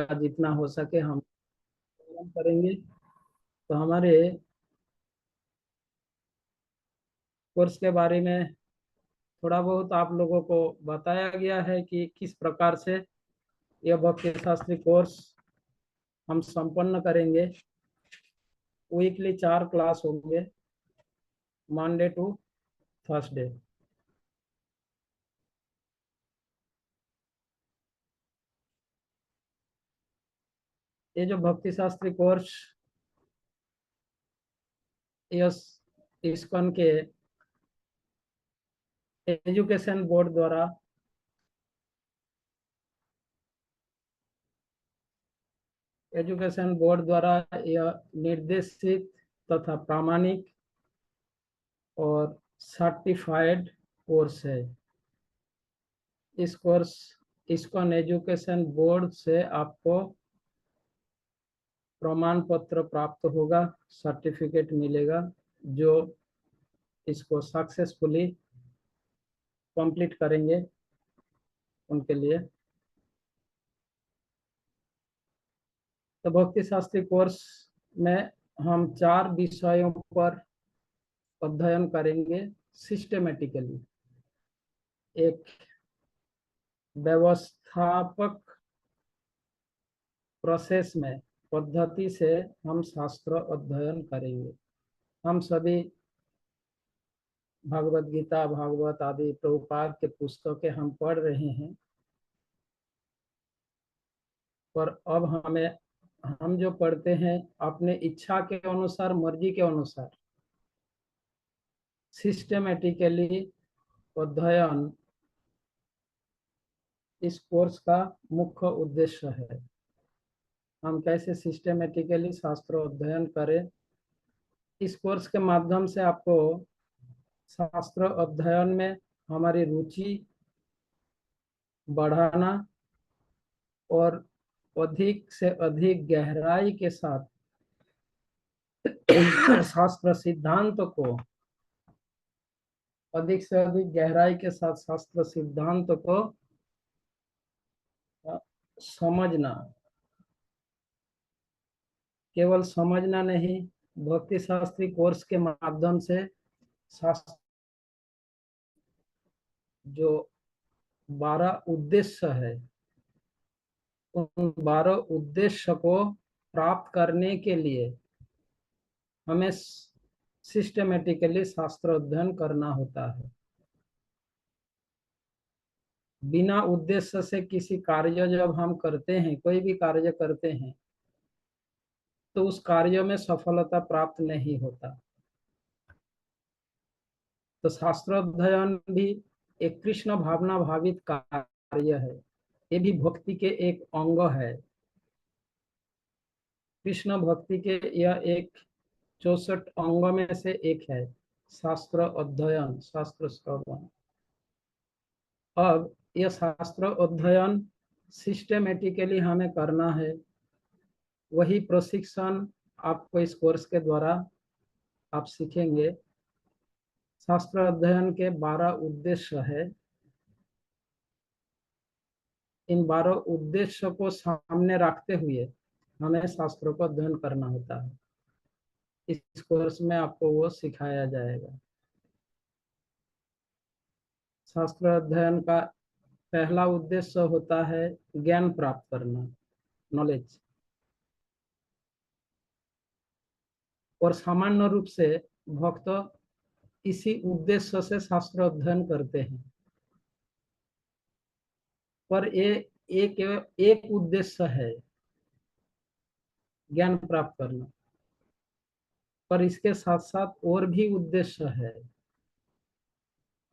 का जितना हो सके हम करेंगे। तो हमारे कोर्स के बारे में थोड़ा बहुत आप लोगों को बताया गया है कि किस प्रकार से यह भक्ति शास्त्री कोर्स हम संपन्न करेंगे। वीकली 4 क्लास होंगे, मंडे टू थर्सडे। ये जो भक्ति शास्त्री कोर्स यस इस्कॉन के एजुकेशन बोर्ड द्वारा यह निर्देशित तथा प्रामाणिक और सर्टिफाइड कोर्स है। इस कोर्स इस्कॉन एजुकेशन बोर्ड से आपको प्रमाण पत्र प्राप्त होगा, सर्टिफिकेट मिलेगा, जो इसको सक्सेसफुली कंप्लीट करेंगे उनके लिए। तो भक्ति शास्त्री कोर्स में हम 4 विषयों पर अध्ययन करेंगे सिस्टेमेटिकली। एक व्यवस्थापक प्रोसेस में पद्धति से हम शास्त्र अध्ययन करेंगे। हम सभी भगवत गीता, भागवत आदि प्रभुपाद के पुस्तकें हम पढ़ रहे हैं, पर अब हम जो पढ़ते हैं अपने इच्छा के अनुसार, मर्जी के अनुसार सिस्टेमेटिकली अध्ययन इस कोर्स का मुख्य उद्देश्य है। हम कैसे सिस्टेमेटिकली शास्त्र अध्ययन करें। इस कोर्स के माध्यम से आपको शास्त्र अध्ययन में हमारी रुचि बढ़ाना और अधिक से अधिक गहराई के साथ शास्त्र सिद्धांत को अधिक से अधिक गहराई के साथ शास्त्र सिद्धांत को समझना, केवल समझना नहीं, भक्ति शास्त्री कोर्स के माध्यम से शास्त्र जो 12 उद्देश्य है, उन 12 उद्देश्य को प्राप्त करने के लिए हमें सिस्टेमेटिकली शास्त्र अध्ययन करना होता है। बिना उद्देश्य से किसी कार्य जब हम करते हैं, कोई भी कार्य करते हैं, तो उस कार्य में सफलता प्राप्त नहीं होता। तो शास्त्र अध्ययन भी एक कृष्ण भावना भावित कार्य है। ये भी भक्ति के एक अंग है। कृष्ण भक्ति के यह एक 64 अंगों में से एक है, शास्त्र अध्ययन, शास्त्र श्रवण। अब यह शास्त्र अध्ययन सिस्टेमेटिकली हमें करना है। वही प्रशिक्षण आपको इस कोर्स के द्वारा आप सीखेंगे। शास्त्र अध्ययन के 12 उद्देश्य है। इन 12 उद्देश्य को सामने रखते हुए हमें शास्त्रों का अध्ययन करना होता है। इस कोर्स में आपको वो सिखाया जाएगा। शास्त्र अध्ययन का पहला उद्देश्य होता है ज्ञान प्राप्त करना, नॉलेज। और सामान्य रूप से भक्त इसी उद्देश्य से शास्त्र अध्ययन करते हैं। पर ये एक उद्देश्य है ज्ञान प्राप्त करना, पर इसके साथ साथ और भी उद्देश्य है।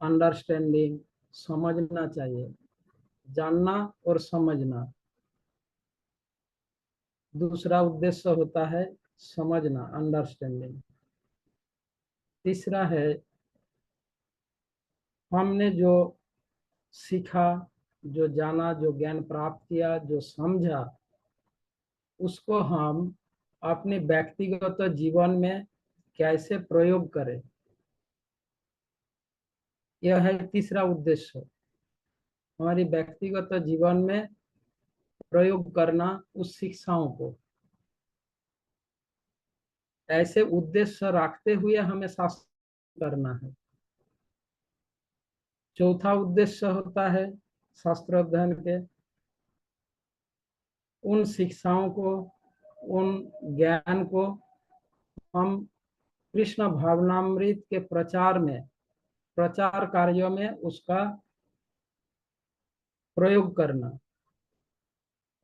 अंडरस्टैंडिंग, समझना चाहिए, जानना और समझना। दूसरा उद्देश्य होता है समझना, अंडरस्टैंडिंग। तीसरा है हमने जो सीखा, जो जाना, जो ज्ञान प्राप्त किया, जो समझा, उसको हम अपने व्यक्तिगत जीवन में कैसे प्रयोग करें, यह है तीसरा उद्देश्य। हमारी व्यक्तिगत जीवन में प्रयोग करना उस शिक्षाओं को। ऐसे उद्देश्य रखते हुए हमें शास्त्र करना है। चौथा उद्देश्य होता है शास्त्र अध्ययन के, उन शिक्षाओं को, उन ज्ञान को हम कृष्ण भावनामृत के प्रचार कार्यों में उसका प्रयोग करना,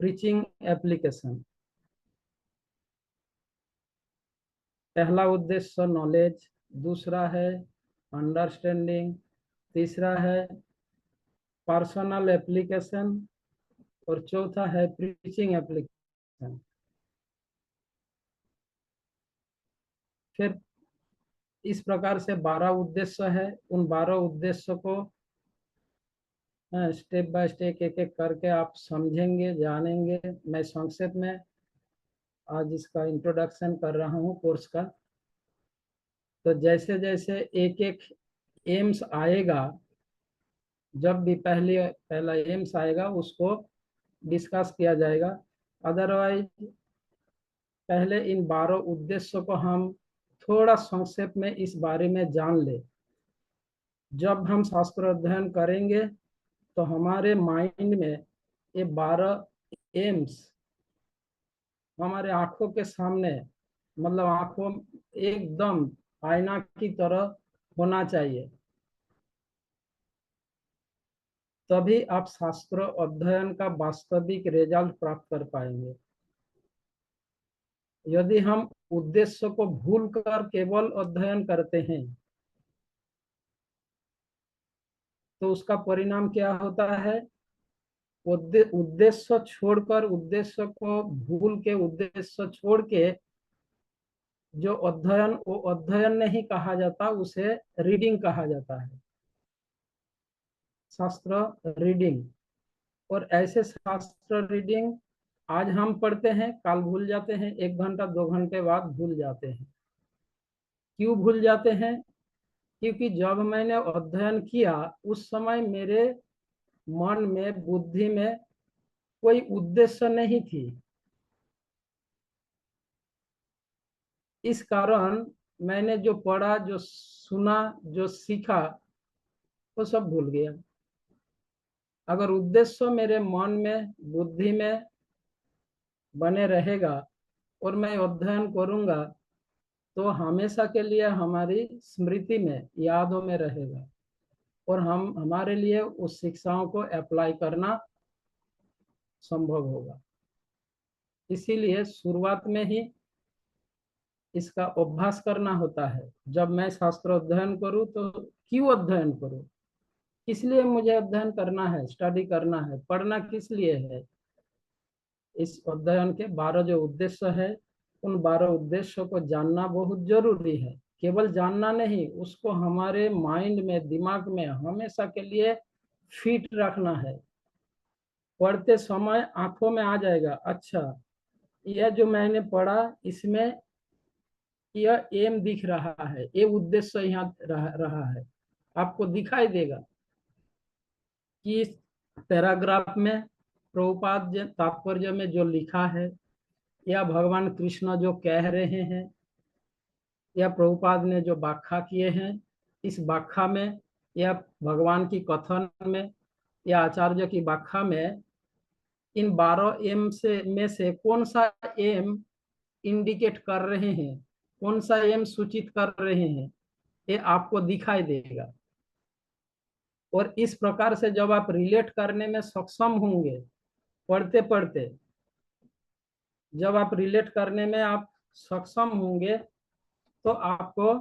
प्रीचिंग एप्लीकेशन। पहला उद्देश्य नॉलेज, दूसरा है अंडरस्टैंडिंग, तीसरा है पर्सनल एप्लीकेशन और चौथा है प्रीचिंग एप्लीकेशन। फिर इस प्रकार से 12 उद्देश्य है। उन 12 उद्देश्य को स्टेप बाय स्टेप एक एक करके आप समझेंगे, जानेंगे। मैं संक्षेप में आज इसका इंट्रोडक्शन कर रहा हूँ कोर्स का। तो जैसे जैसे एक एक एम्स आएगा, जब भी पहला एम्स आएगा उसको डिस्कस किया जाएगा। अदरवाइज पहले इन 12 उद्देश्यों को हम थोड़ा संक्षेप में इस बारे में जान ले। जब हम शास्त्र अध्ययन करेंगे तो हमारे माइंड में ये 12 एम्स हमारे आंखों के सामने, मतलब आंखों एकदम आईना की तरह होना चाहिए, तभी आप शास्त्र अध्ययन का वास्तविक रिजल्ट प्राप्त कर पाएंगे। यदि हम उद्देश्य को भूलकर केवल अध्ययन करते हैं तो उसका परिणाम क्या होता है? उद्देश्य छोड़कर, उद्देश्य को भूल के, उद्देश्य छोड़ के जो अध्ययन, वो अध्ययन नहीं कहा जाता, उसे रीडिंग कहा जाता है, शास्त्र रीडिंग। और ऐसे शास्त्र रीडिंग आज हम पढ़ते हैं, कल भूल जाते हैं, 1 घंटा 2 घंटे बाद भूल जाते हैं। क्यों भूल जाते हैं? क्योंकि जब मैंने अध्ययन किया उस समय मेरे मन में, बुद्धि में कोई उद्देश्य नहीं थी। इस कारण मैंने जो पढ़ा, जो सुना, जो सीखा, वो सब भूल गया। अगर उद्देश्य मेरे मन में, बुद्धि में बने रहेगा और मैं अध्ययन करूंगा तो हमेशा के लिए हमारी स्मृति में, यादों में रहेगा और हम हमारे लिए उस शिक्षाओं को अप्लाई करना संभव होगा। इसीलिए शुरुआत में ही इसका अभ्यास करना होता है। जब मैं शास्त्र अध्ययन करूं तो क्यों अध्ययन करूं, किस लिए मुझे अध्ययन करना है, स्टडी करना है, पढ़ना किस लिए है। इस अध्ययन के 12 जो उद्देश्य है, उन 12 उद्देश्यों को जानना बहुत जरूरी है। केवल जानना नहीं, उसको हमारे माइंड में, दिमाग में हमेशा के लिए फिट रखना है। पढ़ते समय आंखों में आ जाएगा, अच्छा यह जो मैंने पढ़ा इसमें यह एम दिख रहा है, ये उद्देश्य यहाँ रहा है। आपको दिखाई देगा कि इस पैराग्राफ में प्रभुपाद तात्पर्य में जो लिखा है, या भगवान कृष्ण जो कह रहे हैं, या प्रभुपाद ने जो व्याख्या किए हैं, इस व्याख्या में या भगवान की कथन में या आचार्य की व्याख्या में इन 12 एम में से कौन सा एम इंडिकेट कर रहे हैं, कौन सा एम सूचित कर रहे हैं, ये आपको दिखाई देगा। और इस प्रकार से जब आप रिलेट करने में सक्षम होंगे, पढ़ते पढ़ते जब आप रिलेट करने में आप सक्षम होंगे तो आपको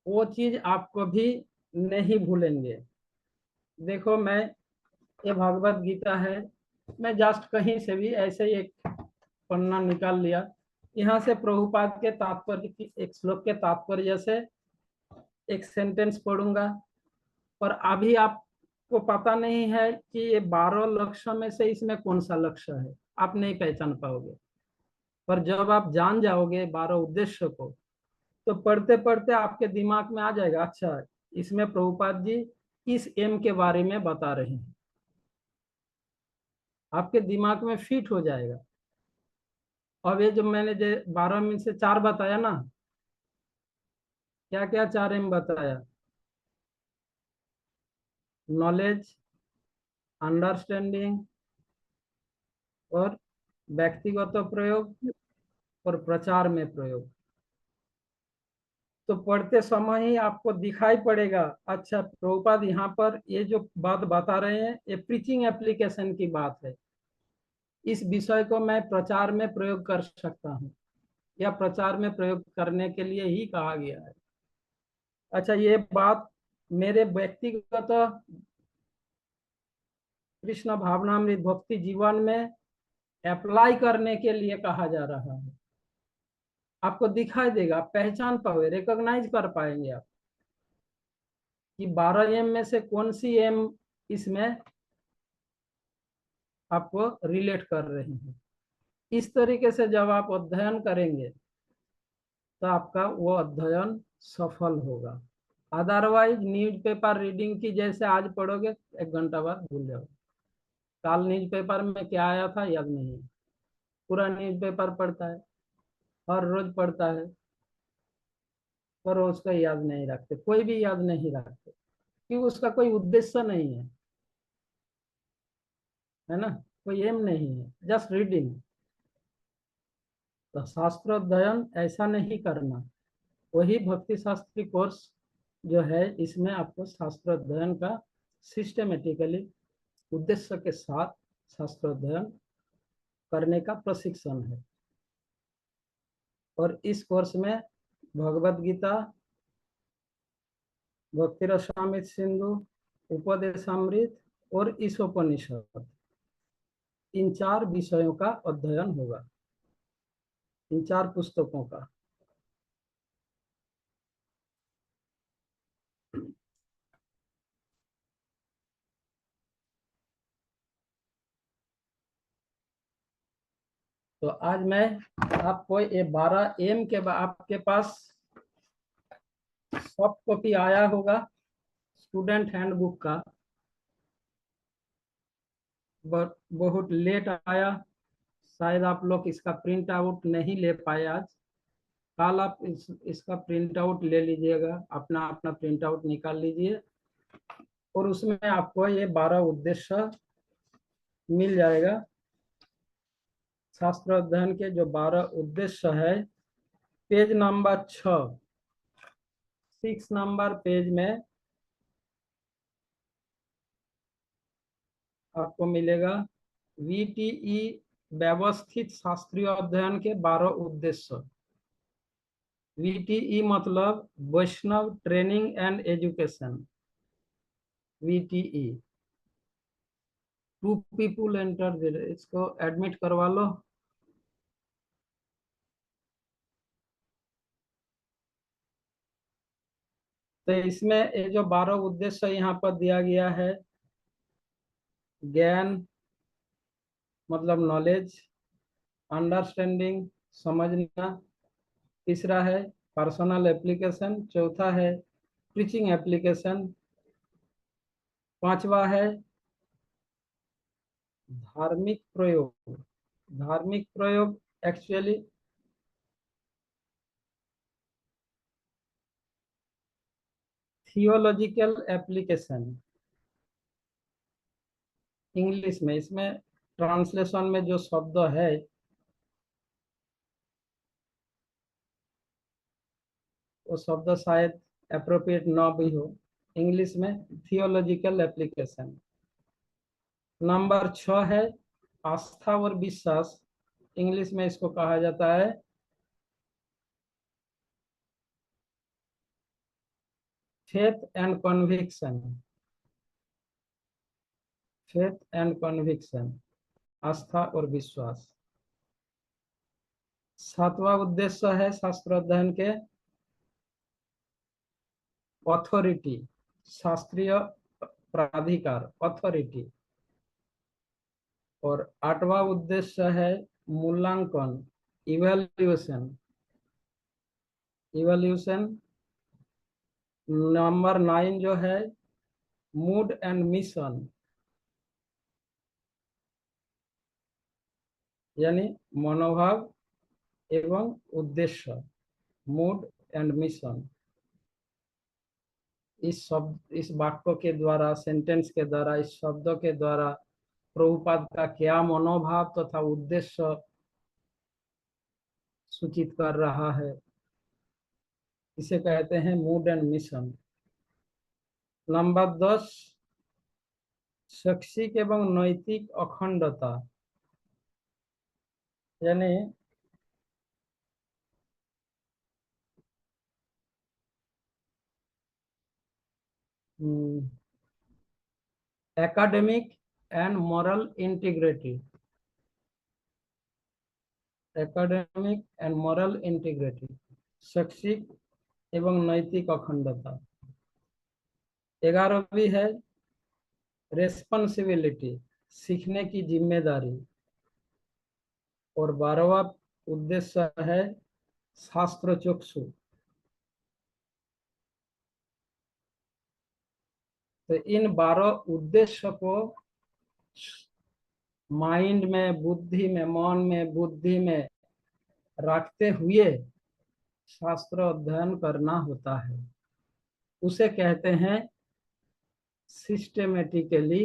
वो चीज आपको भी नहीं भूलेंगे। देखो, मैं, ये भगवत गीता है, मैं जस्ट कहीं से भी ऐसे ही एक पन्ना निकाल लिया, यहाँ से प्रभुपाद के तात्पर्य की, एक श्लोक के तात्पर्य से एक सेंटेंस पढ़ूंगा। पर अभी आपको पता नहीं है कि ये 12 लक्ष्य में से इसमें कौन सा लक्ष्य है, आप नहीं पहचान पाओगे। पर जब आप जान जाओगे 12 उद्देश्य को, तो पढ़ते पढ़ते आपके दिमाग में आ जाएगा, अच्छा इसमें प्रभुपाद जी इस एम के बारे में बता रहे हैं। आपके दिमाग में फिट हो जाएगा। अब ये जो मैंने जो 12 में से 4 बताया ना, क्या क्या 4 एम बताया? नॉलेज, अंडरस्टैंडिंग, और व्यक्तिगत प्रयोग, और प्रचार में प्रयोग। तो पढ़ते समय ही आपको दिखाई पड़ेगा, अच्छा प्रभुपाद यहाँ पर ये जो बात बता रहे हैं ये प्रीचिंग एप्लीकेशन की बात है, इस विषय को मैं प्रचार में प्रयोग कर सकता हूँ, या प्रचार में प्रयोग करने के लिए ही कहा गया है। अच्छा, ये बात मेरे व्यक्तिगत कृष्ण भावनामृत भक्ति जीवन में अप्लाई करने के लिए कहा जा रहा है। आपको दिखाई देगा, पहचान पाओगे, रिकॉग्नाइज कर पाएंगे आप कि 12 एम में से कौन सी एम इसमें आपको रिलेट कर रही है। इस तरीके से जब आप अध्ययन करेंगे तो आपका वो अध्ययन सफल होगा। अदरवाइज न्यूज़पेपर रीडिंग की जैसे आज पढ़ोगे 1 घंटा बाद भूल जाओगे। कल न्यूज़पेपर में क्या आया था याद नहीं है, पूरा न्यूज़पेपर पढ़ता है, हर रोज पढ़ता है, पर उसका याद नहीं रखते, कोई भी याद नहीं रखते, क्योंकि उसका कोई उद्देश्य नहीं है ना, कोई एम नहीं है, जस्ट रीडिंग। तो शास्त्र अध्ययन ऐसा नहीं करना। वही भक्ति शास्त्री कोर्स जो है, इसमें आपको शास्त्र अध्ययन का सिस्टमेटिकली उद्देश्य के साथ शास्त्र अध्ययन करने का प्रशिक्षण है। और इस कोर्स में भगवत गीता, भक्ति रसामृत सिंधु, उपदेशामृत और ईशोपनिषद, इन 4 विषयों का अध्ययन होगा, इन 4 पुस्तकों का। तो आज मैं आपको ये 12 एम के आपके पास सॉफ्ट कॉपी आया होगा स्टूडेंट हैंडबुक का, बट बहुत लेट आया, शायद आप लोग इसका प्रिंट आउट नहीं ले पाए आज। कल आप इसका प्रिंट आउट ले लीजिएगा, अपना अपना प्रिंट आउट निकाल लीजिए, और उसमें आपको ये 12 उद्देश्य मिल जाएगा। शास्त्र अध्ययन के जो 12 उद्देश्य है, पेज नंबर 6 नंबर पेज में आपको मिलेगा VTE व्यवस्थित शास्त्रीय अध्ययन के 12 उद्देश्य। VTE मतलब Vaishnav training and education, VTE। 2 people enter, इसको एडमिट करवा लो। तो इसमें ये जो 12 उद्देश्य यहाँ पर दिया गया है, ज्ञान मतलब नॉलेज, अंडरस्टैंडिंग समझना, तीसरा है पर्सनल एप्लीकेशन, चौथा है प्रीचिंग एप्लीकेशन, पांचवा है धार्मिक प्रयोग। धार्मिक प्रयोग एक्चुअली थियोलॉजिकल एप्लीकेशन इंग्लिश में, इसमें ट्रांसलेशन में जो शब्द है वो शब्द शायद अप्रोप्रिएट ना भी हो इंग्लिश में। Theological application. नंबर 6 है आस्था और विश्वास, इंग्लिश में इसको कहा जाता है faith and conviction. Faith and conviction, आस्था और विश्वास। 7वां उद्देश्य है शास्त्र अध्ययन के अथॉरिटी, शास्त्रीय प्राधिकार, अथॉरिटी। और 8वां उद्देश्य है मूल्यांकन, इवैल्यूएशन। इवैल्यूएशन। नंबर 9 जो है मूड एंड मिशन। यानी मनोभाव एवं उद्देश्य, मूड एंड मिशन। इस वाक्य के द्वारा, सेंटेंस के द्वारा, इस शब्दों के द्वारा प्रभुपाद का क्या मनोभाव तथा उद्देश्य सूचित कर रहा है, इसे कहते हैं मूड एंड मिशन। नंबर 10, शैक्षिक एवं नैतिक अखंडता, यानी academic and moral integrity, academic and moral integrity, शैक्षिक एवं नैतिक अखंडता। 11वीं है रेस्पॉन्सिबिलिटी, सीखने की जिम्मेदारी। और 12वां उद्देश्य है शास्त्र चक्षु। तो इन 12 उद्देश्य को माइंड में, बुद्धि में, मन में, बुद्धि में रखते हुए शास्त्र अध्ययन करना होता है। उसे कहते हैं सिस्टेमेटिकली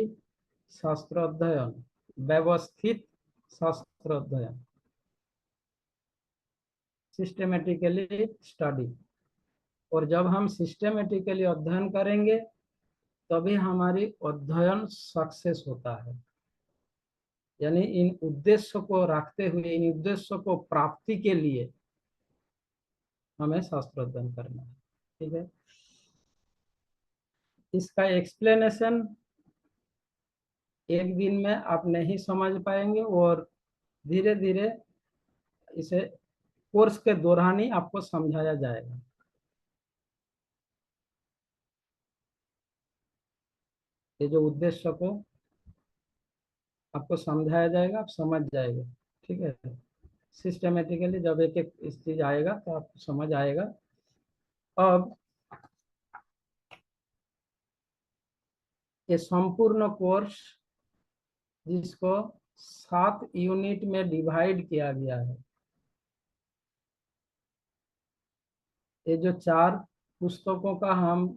शास्त्र अध्ययन, व्यवस्थित शास्त्र अध्ययन, सिस्टेमेटिकली स्टडी। और जब हम सिस्टेमेटिकली अध्ययन करेंगे तभी हमारी अध्ययन सक्सेस होता है। यानी इन उद्देश्य को रखते हुए, इन उद्देश्य को प्राप्ति के लिए हमें शास्त्र अध्ययन करना है। ठीक है, इसका एक्सप्लेनेशन एक दिन में आप नहीं समझ पाएंगे और धीरे धीरे इसे कोर्स के दौरान ही आपको समझाया जाएगा। ये जो उद्देश्य को आपको समझाया जाएगा, आप समझ जाएंगे। ठीक है, सिस्टमेटिकली जब एक एक इस चीज आएगा तो आपको समझ आएगा। अब ये संपूर्ण कोर्स, जिसको 7 यूनिट में डिवाइड किया गया है, ये जो 4 पुस्तकों का हम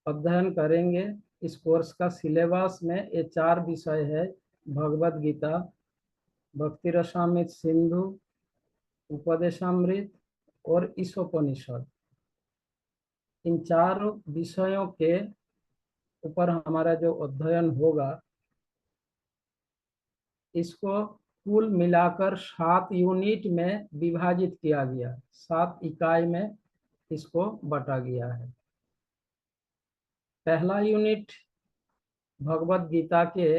अध्ययन करेंगे, इस कोर्स का सिलेबस में ये 4 विषय है: भगवत गीता, भक्ति रसामृत सिंधु, उपदेशामृत और ईशोपनिषद। इन 4 विषयों के ऊपर हमारा जो अध्ययन होगा, इसको कुल मिलाकर 7 यूनिट में विभाजित किया गया, 7 इकाई में इसको बांटा गया है। पहला यूनिट भगवत गीता के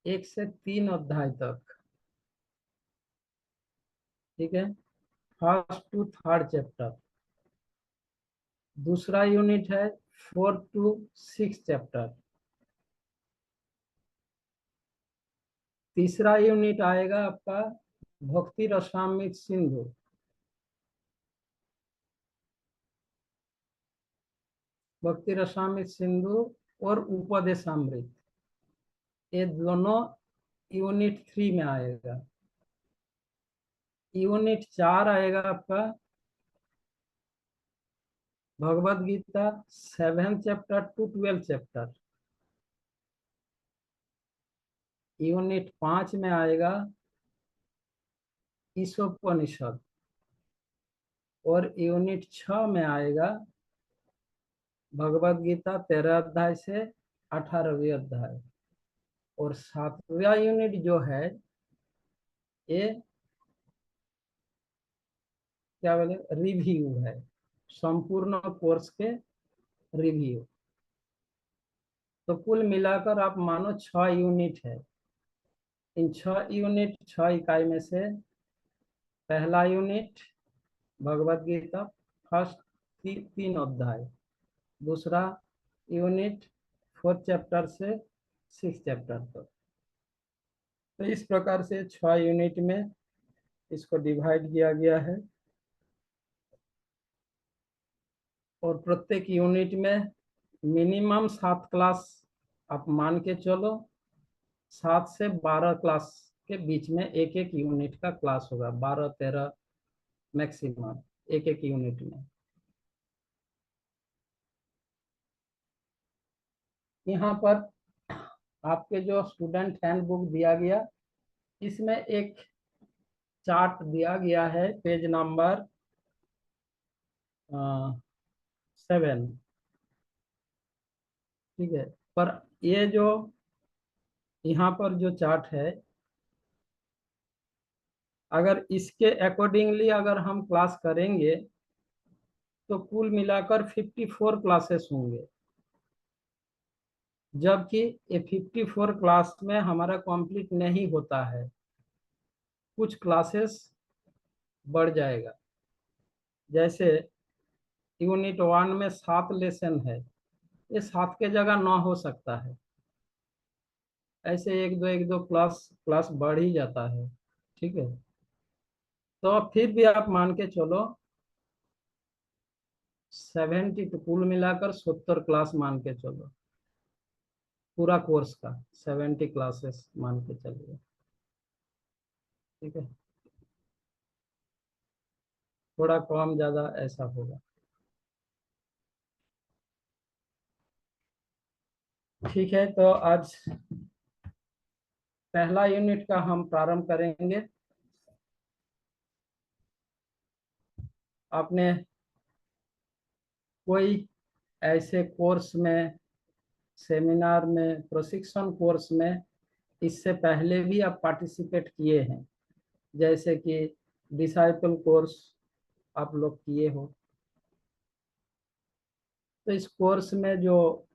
1 से 3 अध्याय तक। ठीक है, फर्स्ट टू थर्ड चैप्टर। दूसरा यूनिट है 4 टू 6 चैप्टर। तीसरा यूनिट आएगा आपका भक्ति रसामृत सिंधु। भक्ति रसामृत सिंधु और उपदेशामृत, ये दोनों यूनिट 3 में आएगा। यूनिट 4 आएगा आपका Bhagavad Gita 7 chapter to 12 chapter. Unit 5 में आएगा ईशोपनिषद। और यूनिट 6 में आएगा भगवत गीता 13 अध्याय से 18वीं अध्याय। और 7वां यूनिट जो है, ये क्या बोले, रिव्यू है, संपूर्ण कोर्स के रिव्यू। तो कुल मिलाकर आप मानो 6 यूनिट है। इन 6 यूनिट, 6 इकाई में से पहला यूनिट भगवत गीता फर्स्ट 3 अध्याय, दूसरा यूनिट 4 चैप्टर से 6 चैप्टर तक। तो इस प्रकार से 6 यूनिट में इसको डिवाइड किया गया है। और प्रत्येक यूनिट में मिनिमम 7 क्लास आप मान के चलो, 7 से 12 क्लास के बीच में एक एक यूनिट का क्लास होगा, 12-13 मैक्सिमम एक एक यूनिट में। यहाँ पर आपके जो स्टूडेंट हैंडबुक दिया गया, इसमें एक चार्ट दिया गया है, पेज नंबर 7। ठीक है, पर ये जो यहाँ पर जो चार्ट है, अगर इसके अकॉर्डिंगली अगर हम क्लास करेंगे तो कुल मिलाकर 54 क्लासेस होंगे, जबकि ये 54 क्लास में हमारा कंप्लीट नहीं होता है, कुछ क्लासेस बढ़ जाएगा। जैसे यूनिट 1 में 7 लेसन है, ये 7 के जगह 9 हो सकता है। ऐसे एक दो क्लास क्लास बढ़ ही जाता है। ठीक है, तो अब फिर भी आप मान के चलो 70, तो कुल मिलाकर 70 क्लास मान के चलो, पूरा कोर्स का 70 क्लासेस मान के चलिए। ठीक है, थोड़ा कम ज्यादा ऐसा होगा। ठीक है, तो आज पहला यूनिट का हम प्रारंभ करेंगे। आपने कोई ऐसे कोर्स में, सेमिनार में, प्रशिक्षण कोर्स में इससे पहले भी आप पार्टिसिपेट किए हैं, जैसे कि डिसाइपल कोर्स आप लोग किए हो, तो इस कोर्स में जो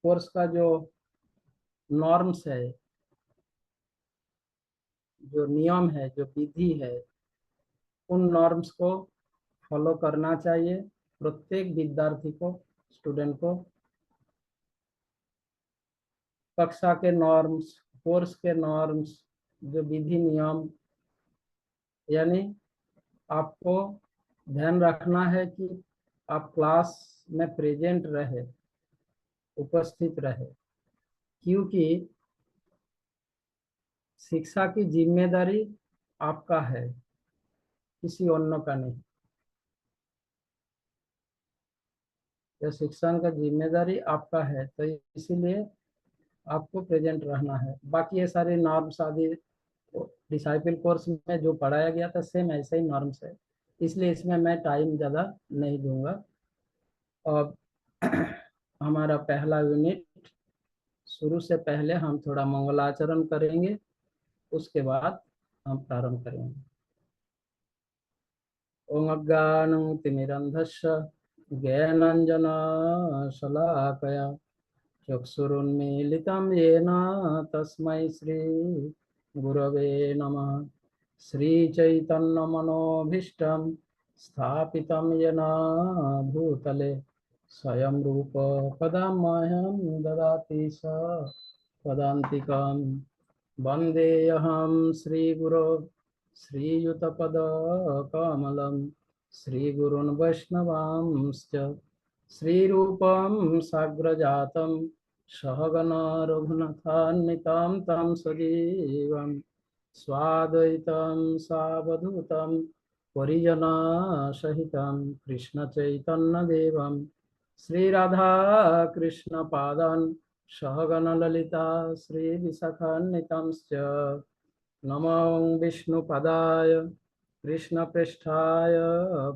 कोर्स का जो नॉर्म्स है, जो नियम है, जो विधि है, उन नॉर्म्स को फॉलो करना चाहिए प्रत्येक विद्यार्थी को, स्टूडेंट को। कक्षा के नॉर्म्स, कोर्स के नॉर्म्स, जो विधि नियम, यानी आपको ध्यान रखना है कि आप क्लास में प्रेजेंट रहे, उपस्थित रहे, क्योंकि शिक्षा की जिम्मेदारी आपका है, किसी अन्य का नहीं। यह शिक्षण का जिम्मेदारी आपका है, तो इसीलिए आपको प्रेजेंट रहना है। बाकी ये सारे नॉर्म्स आदि डिसाइपल कोर्स में जो पढ़ाया गया था सेम ऐसे ही नॉर्म्स है, इसलिए इसमें मैं टाइम ज़्यादा नहीं दूंगा। अब हमारा पहला यूनिट शुरू से पहले हम थोड़ा मंगलाचरण करेंगे, उसके बाद हम प्रारंभ करेंगे। ओम अज्ञानं तिमिरन्धस्य ज्ञानाञ्जनशलाकया चक्षुरुन्मीलितं येन तस्मै श्रीगुरवे नमः। श्रीचैतन्यमनोभीष्टं स्थापितं येन भूतले स्वयं रूप पदा मह्यं ददाति स पदान्तिकं। वन्देऽहं श्रीगुरो श्रीयुतपदकमलं श्रीगुरून् वैष्णवांश्च श्रीरूपं साग्रजातं सहगण रघुनाथान्वितं तं सजीवं स्वाद्वैतं सावधूतं परिजनसहितं कृष्णचैतन्यदेवं श्रीराधाकृष्णपादान् सहगण ललिता श्रीविशाखान्वितांश्च। नमो विष्णुपदाय कृष्णप्रेष्ठाय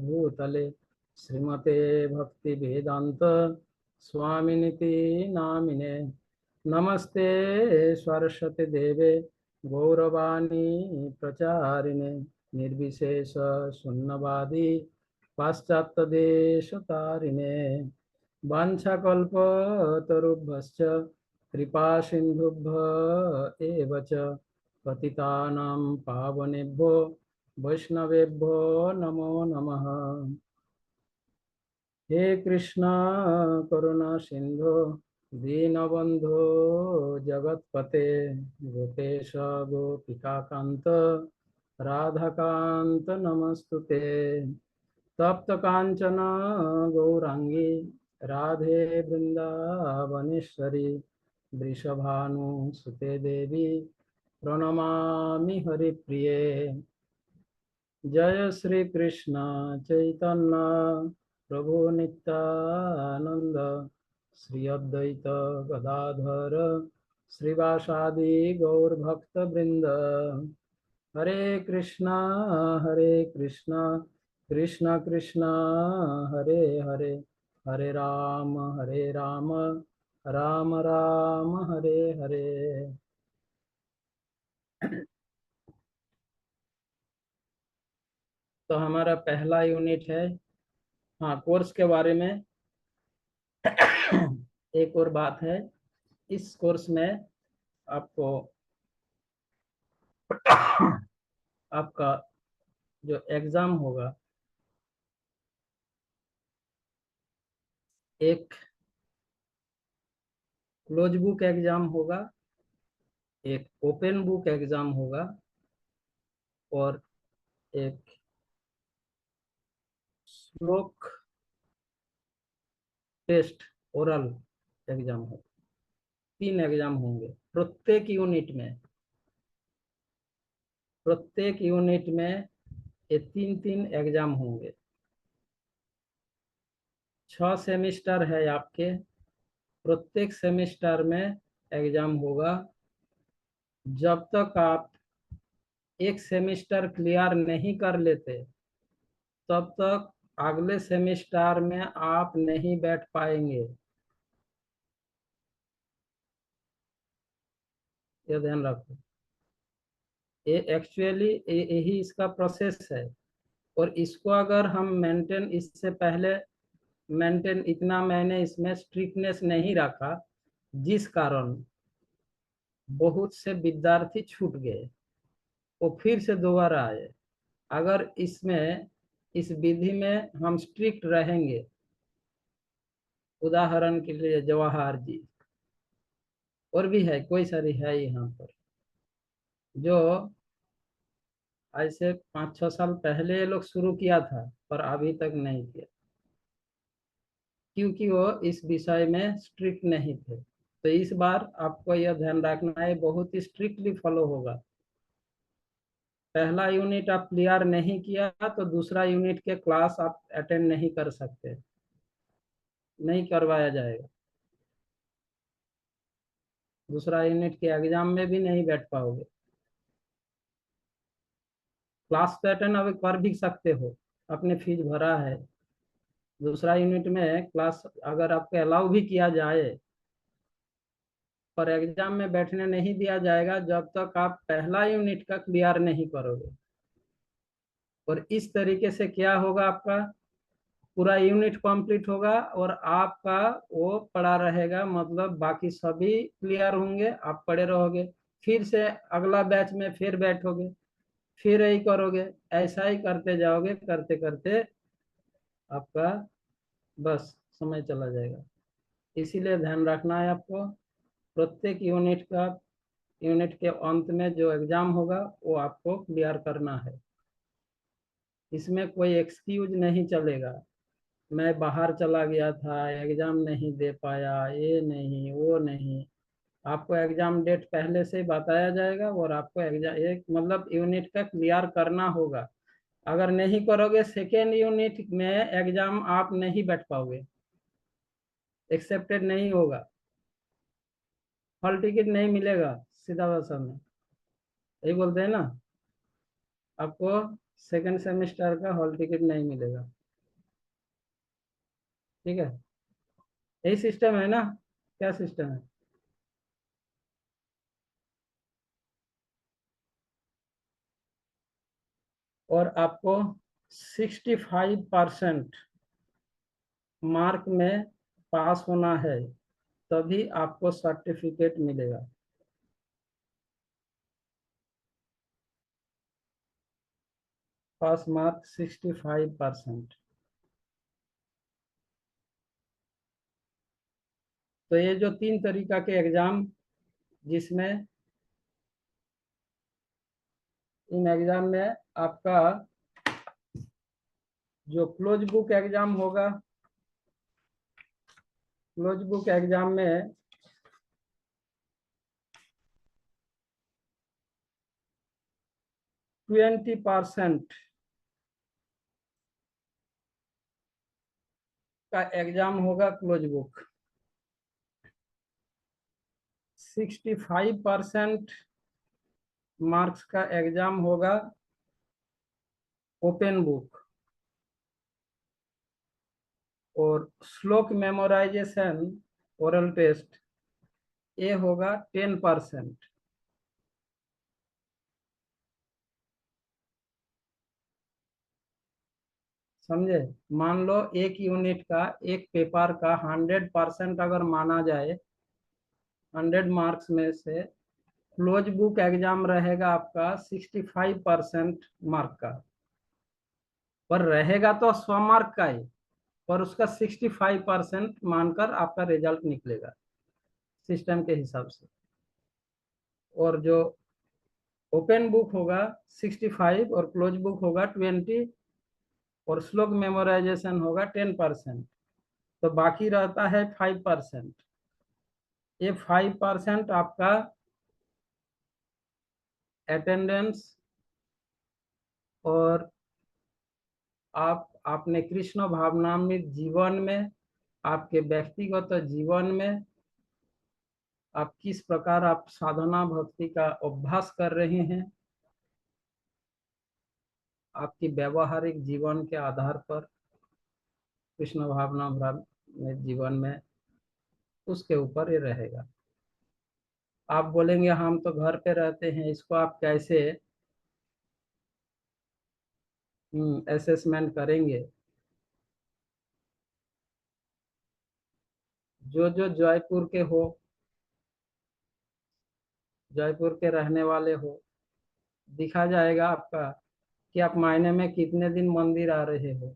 भूतले श्रीमते भक्तिवेदांत स्वामिनिति नामिने। नमस्ते सरस्वती देवे गौरवाणी प्रचारिणे निर्विशेष शून्यवादी पाश्चात्यदेशतारिणे। वाञ्छाकल्पतरुभ्यश्च कृपा सिन्धुभ्य एव च पतितानां पावनेभ्यो वैष्णवेभ्यो नमो नमः। हे कृष्ण करुणा सिंधु दीनबंधो जगत्पते गोपेश गोपिकाकांत राधाकांत नमस्तुते। तप्त कांचन गौरांगी राधे वृंदावनेश्वरी वृषभानुसुते देवी प्रणमामि हरिप्रिये। जय श्री कृष्ण चैतन्य प्रभु नित्यानंद, श्री अद्वैत गदाधर श्रीवासादि गौर भक्त वृंद। हरे कृष्णा कृष्णा कृष्णा हरे हरे, हरे राम राम राम हरे हरे। तो हमारा पहला यूनिट है, हाँ, कोर्स के बारे में एक और बात है। इस कोर्स में आपको आपका जो एग्जाम होगा, एक क्लोज बुक एग्जाम होगा, एक ओपन बुक एग्जाम होगा, और एक श्लोक टेस्ट ओरल एग्जाम होगा। 3 एग्जाम होंगे प्रत्येक यूनिट में। प्रत्येक यूनिट में ये 3-3 एग्जाम होंगे। 6 सेमिस्टर है आपके। प्रत्येक सेमिस्टर में एग्जाम होगा। जब तक आप एक सेमिस्टर क्लियर नहीं कर लेते, तब तक अगले सेमिस्टर में आप नहीं बैठ पाएंगे। ये ध्यान रखो। ये एक्चुअली यही इसका प्रोसेस है। और इसको अगर हम मेंटेन, इससे पहले मेंटेन इतना मैंने इसमें स्ट्रिक्टनेस नहीं रखा, जिस कारण बहुत से विद्यार्थी छूट गए, वो फिर से दोबारा आए। अगर इसमें, इस विधि में हम स्ट्रिक्ट रहेंगे, उदाहरण के लिए जवाहर जी, और भी है, कोई सारी है यहाँ पर, जो ऐसे 5-6 साल पहले ये लोग शुरू किया था, पर अभी तक नहीं किया, क्योंकि वो इस विषय में स्ट्रिक्ट नहीं थे। तो इस बार आपको यह ध्यान रखना है, बहुत ही स्ट्रिक्टली फॉलो होगा। पहला यूनिट आप क्लियर नहीं किया तो दूसरा यूनिट के क्लास आप अटेंड नहीं कर सकते, नहीं करवाया जाएगा। दूसरा यूनिट के एग्जाम में भी नहीं बैठ पाओगे। क्लास तो अटेंड अभी कर भी सकते हो, आपने फीस भरा है। दूसरा यूनिट में क्लास अगर आपको अलाउ भी किया जाए, पर एग्जाम में बैठने नहीं दिया जाएगा जब तक आप पहला यूनिट का क्लियर नहीं करोगे। और इस तरीके से क्या होगा, आपका पूरा यूनिट कंप्लीट होगा और आपका वो पड़ा रहेगा, मतलब बाकी सभी क्लियर होंगे, आप पड़े रहोगे। फिर से अगला बैच में फिर बैठोगे, फिर यही करोगे। ऐसा ही करते जाओगे, करते करते आपका बस समय चला जाएगा। इसीलिए ध्यान रखना है आपको। प्रत्येक यूनिट के अंत में जो एग्जाम होगा वो आपको क्लियर करना है। इसमें कोई एक्सक्यूज नहीं चलेगा, मैं बाहर चला गया था, एग्जाम नहीं दे पाया, ये नहीं वो नहीं। आपको एग्जाम डेट पहले से बताया जाएगा, और आपको एग्जाम एक मतलब यूनिट का क्लियर करना होगा। अगर नहीं करोगे, सेकेंड यूनिट में एग्जाम आप नहीं बैठ पाओगे, एक्सेप्टेड नहीं होगा, हॉल टिकट नहीं मिलेगा। सीधा भाषा में यही बोलते हैं ना, आपको सेकेंड सेमेस्टर का हॉल टिकट नहीं मिलेगा। ठीक है, यही सिस्टम है ना? क्या सिस्टम है? और आपको 65% मार्क में पास होना है, तभी आपको सर्टिफिकेट मिलेगा। पास मार्क 65%। तो ये जो 3 तरीका के एग्जाम, जिसमें इन एग्जाम में आपका जो क्लोज बुक एग्जाम होगा, क्लोज बुक एग्जाम में 20% का एग्जाम होगा क्लोज बुक, 65% मार्क्स का एग्जाम होगा ओपन बुक, और श्लोक मेमोराइजेशन ओरल टेस्ट ये होगा 10%। समझे? मान लो एक यूनिट का, एक पेपर का 100% अगर माना जाए, 100 मार्क्स में से क्लोज बुक एग्जाम रहेगा आपका 65% मार्क का, पर रहेगा तो 100 मार्क का ही, पर उसका 65% मानकर आपका रिजल्ट निकलेगा सिस्टम के हिसाब से। और जो ओपन बुक होगा 65 और क्लोज बुक होगा 20 और श्लोक मेमोराइजेशन होगा 10%, तो बाकी रहता है 5%। ये 5% आपका अटेंडेंस और आपने कृष्ण भावनामृत जीवन में, आपके व्यक्तिगत जीवन में आप किस प्रकार आप साधना भक्ति का अभ्यास कर रहे हैं, आपकी व्यवहारिक जीवन के आधार पर कृष्ण भावनामृत जीवन में, उसके ऊपर ये रहेगा। आप बोलेंगे हम तो घर पे रहते हैं, इसको आप कैसे असेसमेंट करेंगे? जो जो जयपुर के हो, जयपुर के रहने वाले हो, दिखा जाएगा आपका कि आप महीने में कितने दिन मंदिर आ रहे हो,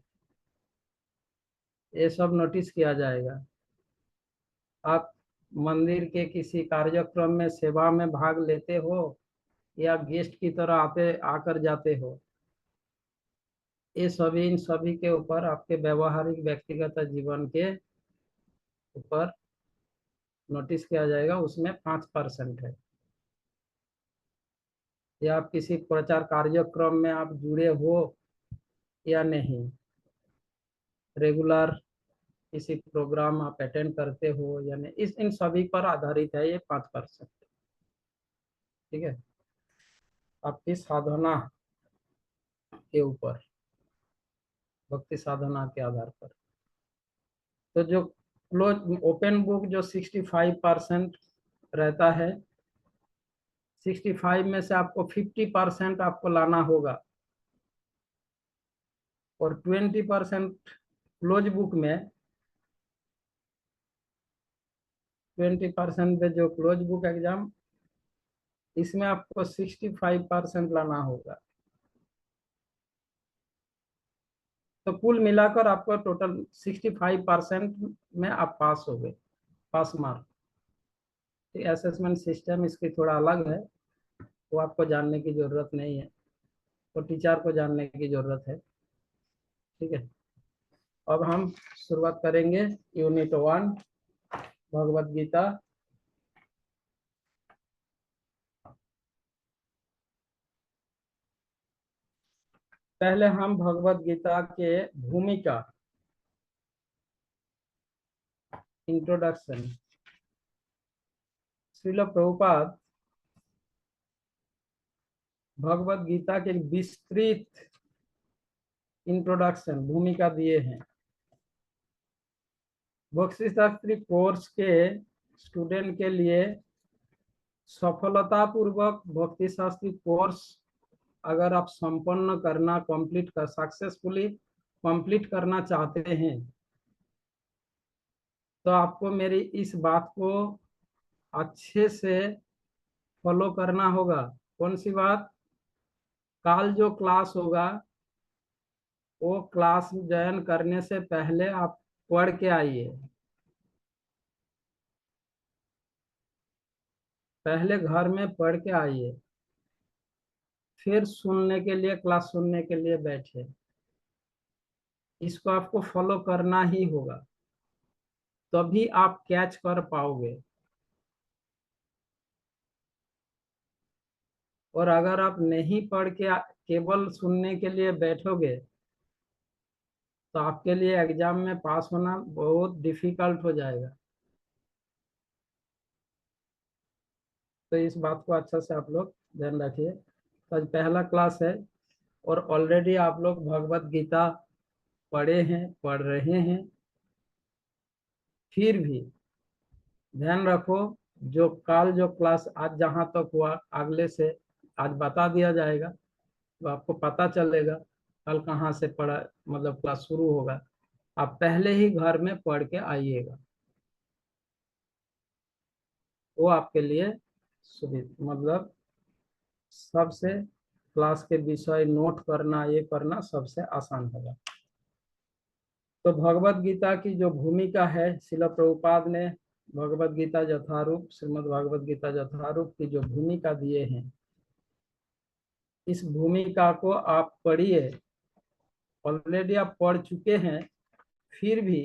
ये सब नोटिस किया जाएगा। आप मंदिर के किसी कार्यक्रम में सेवा में भाग लेते हो या गेस्ट की तरह आते आकर जाते हो, ये सभी इन सभी के ऊपर आपके व्यवहारिक व्यक्तिगत जीवन के ऊपर नोटिस किया जाएगा। उसमें 5% है। या आप किसी प्रचार कार्यक्रम में आप जुड़े हो या नहीं, रेगुलर किसी प्रोग्राम आप अटेंड करते हो या नहीं, इस इन सभी पर आधारित है ये 5%। ठीक है, आपकी साधना के ऊपर, भक्ति साधना के आधार पर। तो जो क्लोज ओपन बुक जो 65% रहता है, 65 में से आपको 50% आपको लाना होगा, और 20% क्लोज बुक में, 20% पे जो क्लोज बुक एग्जाम, इसमें आपको 65% लाना होगा। तो कुल मिलाकर आपको टोटल 65% में आप पास हो गए, पास मार्क। असेसमेंट सिस्टम इसकी थोड़ा अलग है, वो आपको जानने की जरूरत नहीं है, तो टीचर को जानने की जरूरत है। ठीक है, अब हम शुरुआत करेंगे यूनिट 1 भगवत गीता। पहले हम भगवत गीता के भूमिका, इंट्रोडक्शन। श्रील प्रभुपाद भगवत गीता के विस्तृत इंट्रोडक्शन, भूमिका दिए हैं। भक्ति शास्त्री कोर्स के स्टूडेंट के लिए सफलतापूर्वक भक्ति शास्त्री कोर्स अगर आप संपन्न करना, कंप्लीट कर, सक्सेसफुली कंप्लीट करना चाहते हैं, तो आपको मेरी इस बात को अच्छे से फॉलो करना होगा। कौन सी बात? कल जो क्लास होगा, वो क्लास ज्वाइन करने से पहले आप पढ़ के आइए। पहले घर में पढ़ के आइए, फिर सुनने के लिए, क्लास सुनने के लिए बैठे। इसको आपको फॉलो करना ही होगा, तभी आप कैच कर पाओगे। और अगर आप नहीं पढ़ के केवल सुनने के लिए बैठोगे तो आपके लिए एग्जाम में पास होना बहुत डिफिकल्ट हो जाएगा। तो इस बात को अच्छा से आप लोग ध्यान रखिए। तो आज पहला क्लास है और ऑलरेडी आप लोग भगवत गीता पढ़े हैं, पढ़ रहे हैं। फिर भी ध्यान रखो, जो क्लास आज जहाँ तक हुआ अगले से आज बता दिया जाएगा, तो आपको पता चलेगा कल कहाँ से पढ़ा, मतलब क्लास शुरू होगा। आप पहले ही घर में पढ़ के आइएगा, वो आपके लिए सुविधा, मतलब सबसे क्लास के विषय नोट करना, ये करना सबसे आसान होगा। तो भगवत गीता की जो भूमिका है, श्रील प्रभुपाद ने भगवत गीता यथारूप, श्रीमद् भगवत गीता यथारूप की जो भूमिका दिए हैं, इस भूमिका को आप पढ़िए। ऑलरेडी आप पढ़ चुके हैं, फिर भी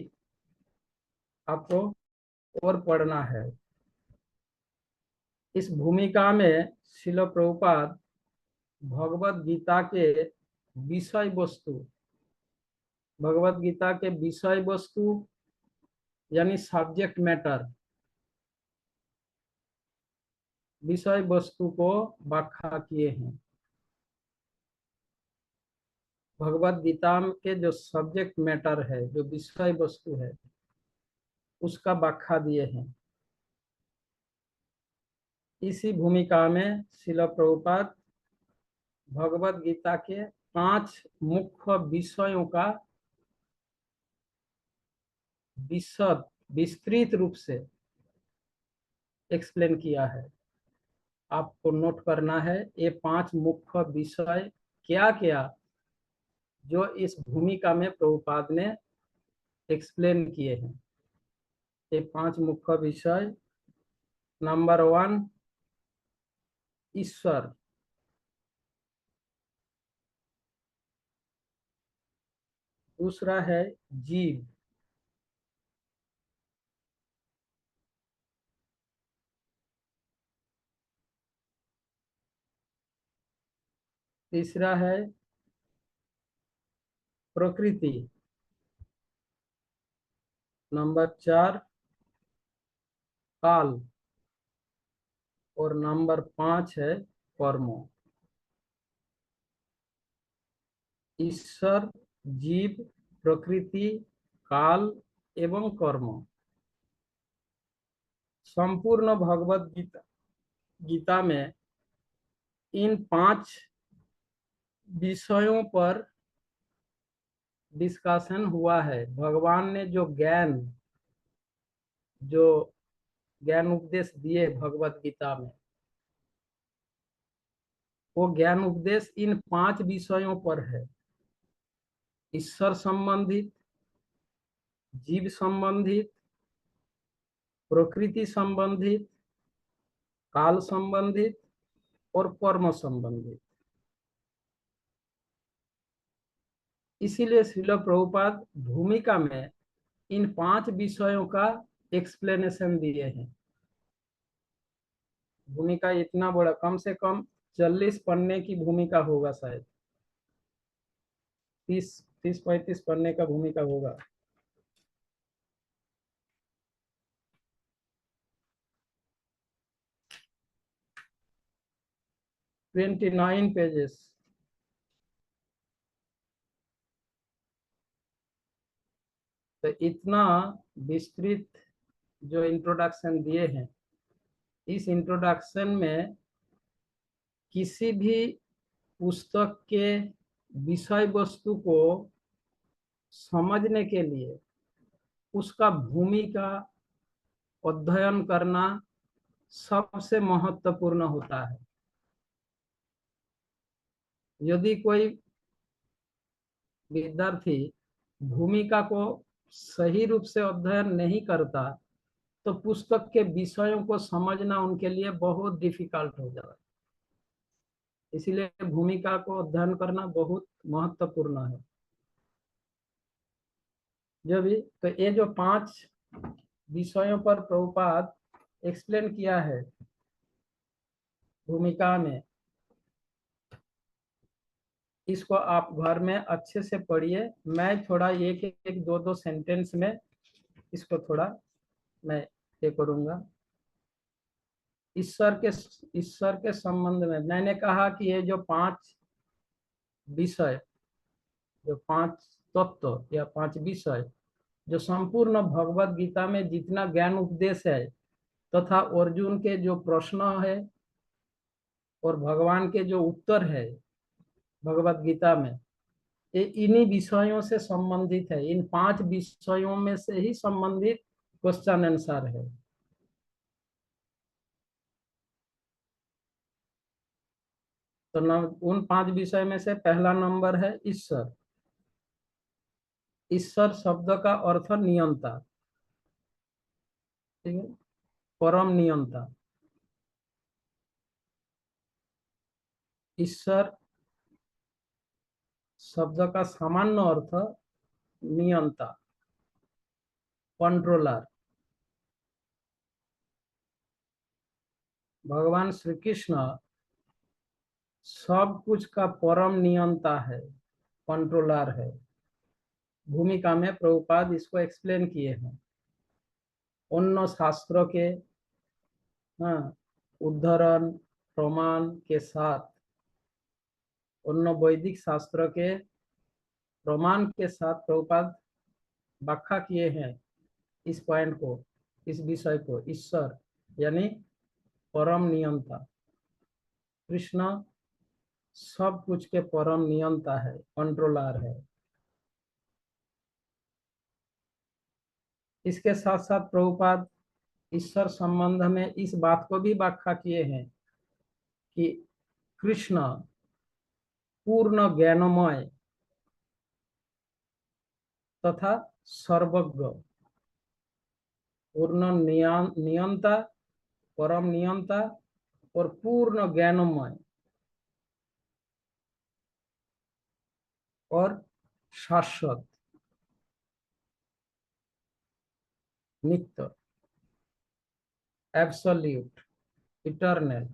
आपको और पढ़ना है। इस भूमिका में श्रील प्रभुपाद भगवत गीता के विषय वस्तु, भगवत गीता के विषय वस्तु यानी सब्जेक्ट मैटर, विषय वस्तु को व्याख्या किए हैं। भगवत गीता के जो सब्जेक्ट मैटर है, जो विषय वस्तु है, उसका व्याख्या दिए हैं। इसी भूमिका में श्रील प्रभुपाद भगवत गीता के 5 मुख्य विषयों का विस्तृत रूप से एक्सप्लेन किया है। आपको नोट करना है ये 5 मुख्य विषय क्या क्या जो इस भूमिका में प्रभुपाद ने एक्सप्लेन किए हैं। ये 5 मुख्य विषय, नंबर 1 ईश्वर, दूसरा है जीव, तीसरा है प्रकृति, नंबर 4 काल, और नंबर 5 है कर्म। ईश्वर, जीव, प्रकृति, काल एवं कर्म। संपूर्ण भगवत गीता में इन 5 विषयों पर डिस्कशन हुआ है। भगवान ने जो ज्ञान उपदेश दिए भगवत गीता में, वो ज्ञान उपदेश इन 5 विषयों पर है। ईश्वर संबंधित, जीव संबंधित, प्रकृति संबंधित, काल संबंधित और कर्म संबंधित। इसीलिए श्रील प्रभुपाद भूमिका में इन 5 विषयों का एक्सप्लेनेशन दिए हैं। भूमिका इतना बड़ा, कम से कम 40 पन्ने की भूमिका होगा, शायद 30-35 पन्ने का भूमिका होगा। Twenty 29 pages. तो इतना विस्तृत जो इंट्रोडक्शन दिए हैं, इस इंट्रोडक्शन में किसी भी पुस्तक के विषय वस्तु को समझने के लिए उसका भूमिका अध्ययन करना सबसे महत्वपूर्ण होता है। यदि कोई विद्यार्थी भूमिका को सही रूप से अध्ययन नहीं करता तो पुस्तक के विषयों को समझना उनके लिए बहुत डिफिकल्ट हो जाएगा। इसीलिए भूमिका को अध्ययन करना बहुत महत्वपूर्ण है। जो भी, तो ये जो 5 विषयों पर प्रभुपाद एक्सप्लेन किया है भूमिका में, इसको आप घर में अच्छे से पढ़िए। मैं थोड़ा एक एक दो दो सेंटेंस में इसको थोड़ा मैं ये करूंगा। ईश्वर के संबंध में मैंने कहा कि ये जो 5 विषय, जो 5 तत्व या 5 विषय, जो संपूर्ण भगवत गीता में जितना ज्ञान उपदेश है तथा अर्जुन के जो प्रश्न है और भगवान के जो उत्तर है भगवत गीता में, ये इन्हीं विषयों से संबंधित है। इन 5 विषयों में से ही संबंधित क्वेश्चन आंसर है। तो उन 5 विषय में से पहला नंबर है ईश्वर। ईश्वर शब्द का अर्थ नियंता, ठीक है, परम नियंता। ईश्वर शब्द का सामान्य अर्थ नियंता, कंट्रोलर। भगवान श्री कृष्ण सब कुछ का परम नियंता है, कंट्रोलर है। भूमिका में प्रभुपाद इसको एक्सप्लेन किए हैं। उन शास्त्रों के, हाँ, उद्धरण प्रमाण के साथ, उन वैदिक शास्त्रों के प्रमाण के साथ प्रभुपाद व्याख्या किए हैं इस पॉइंट को, इस विषय को। ईश्वर यानी परम नियंता। कृष्ण सब कुछ के परम नियंता है, कंट्रोलर है। इसके साथ साथ प्रभुपाद ईश्वर संबंध में इस बात को भी व्याख्या किए हैं कि कृष्ण पूर्ण ज्ञानमय तथा सर्वज्ञ, पूर्ण नियंता, परम नियंता और पूर्ण ज्ञानमय और शाश्वत, नित्य, एब्सोल्यूट, इटर्नल।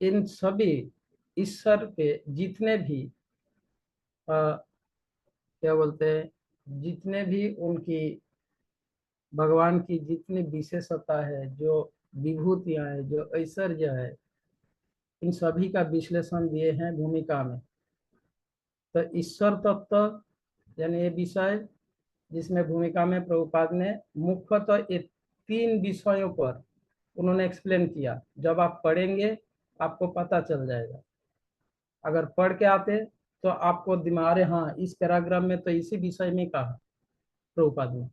इन सभी ईश्वर के जितने भी क्या बोलते हैं, जितने भी उनकी, भगवान की जितनी विशेषता है, जो विभूतियां हैं, जो ऐश्वर्य है, इन सभी का विश्लेषण दिए हैं भूमिका में। तो ईश्वर तत्व यानी ये विषय जिसमें भूमिका में प्रभुपाद ने मुख्यतः ये 3 विषयों पर उन्होंने एक्सप्लेन किया। जब आप पढ़ेंगे आपको पता चल जाएगा। अगर पढ़ के आते तो आपको दिमाग, हाँ इस पैराग्राफ में तो इसी विषय में कहा प्रभुपाद ने,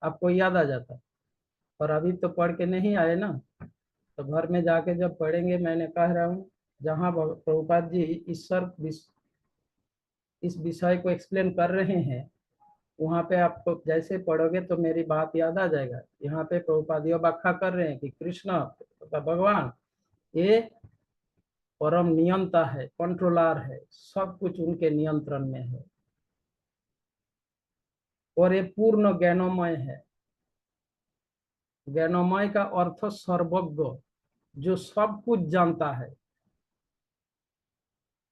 आपको याद आ जाता। और अभी तो पढ़ के नहीं आए ना, तो घर में जाके जब पढ़ेंगे, मैंने कह रहा हूँ जहाँ प्रभुपाद जी ईश्वर इस विषय को एक्सप्लेन कर रहे हैं, वहाँ पे आपको जैसे पढ़ोगे तो मेरी बात याद आ जाएगा। यहाँ पे प्रभुपाद यह व्याख्या कर रहे हैं कि कृष्ण भगवान ये परम नियंता है, कंट्रोलर है, सब कुछ उनके नियंत्रण में है और ये पूर्ण ज्ञानमय है। ज्ञानमय का अर्थ सर्वज्ञ, जो सब कुछ जानता है।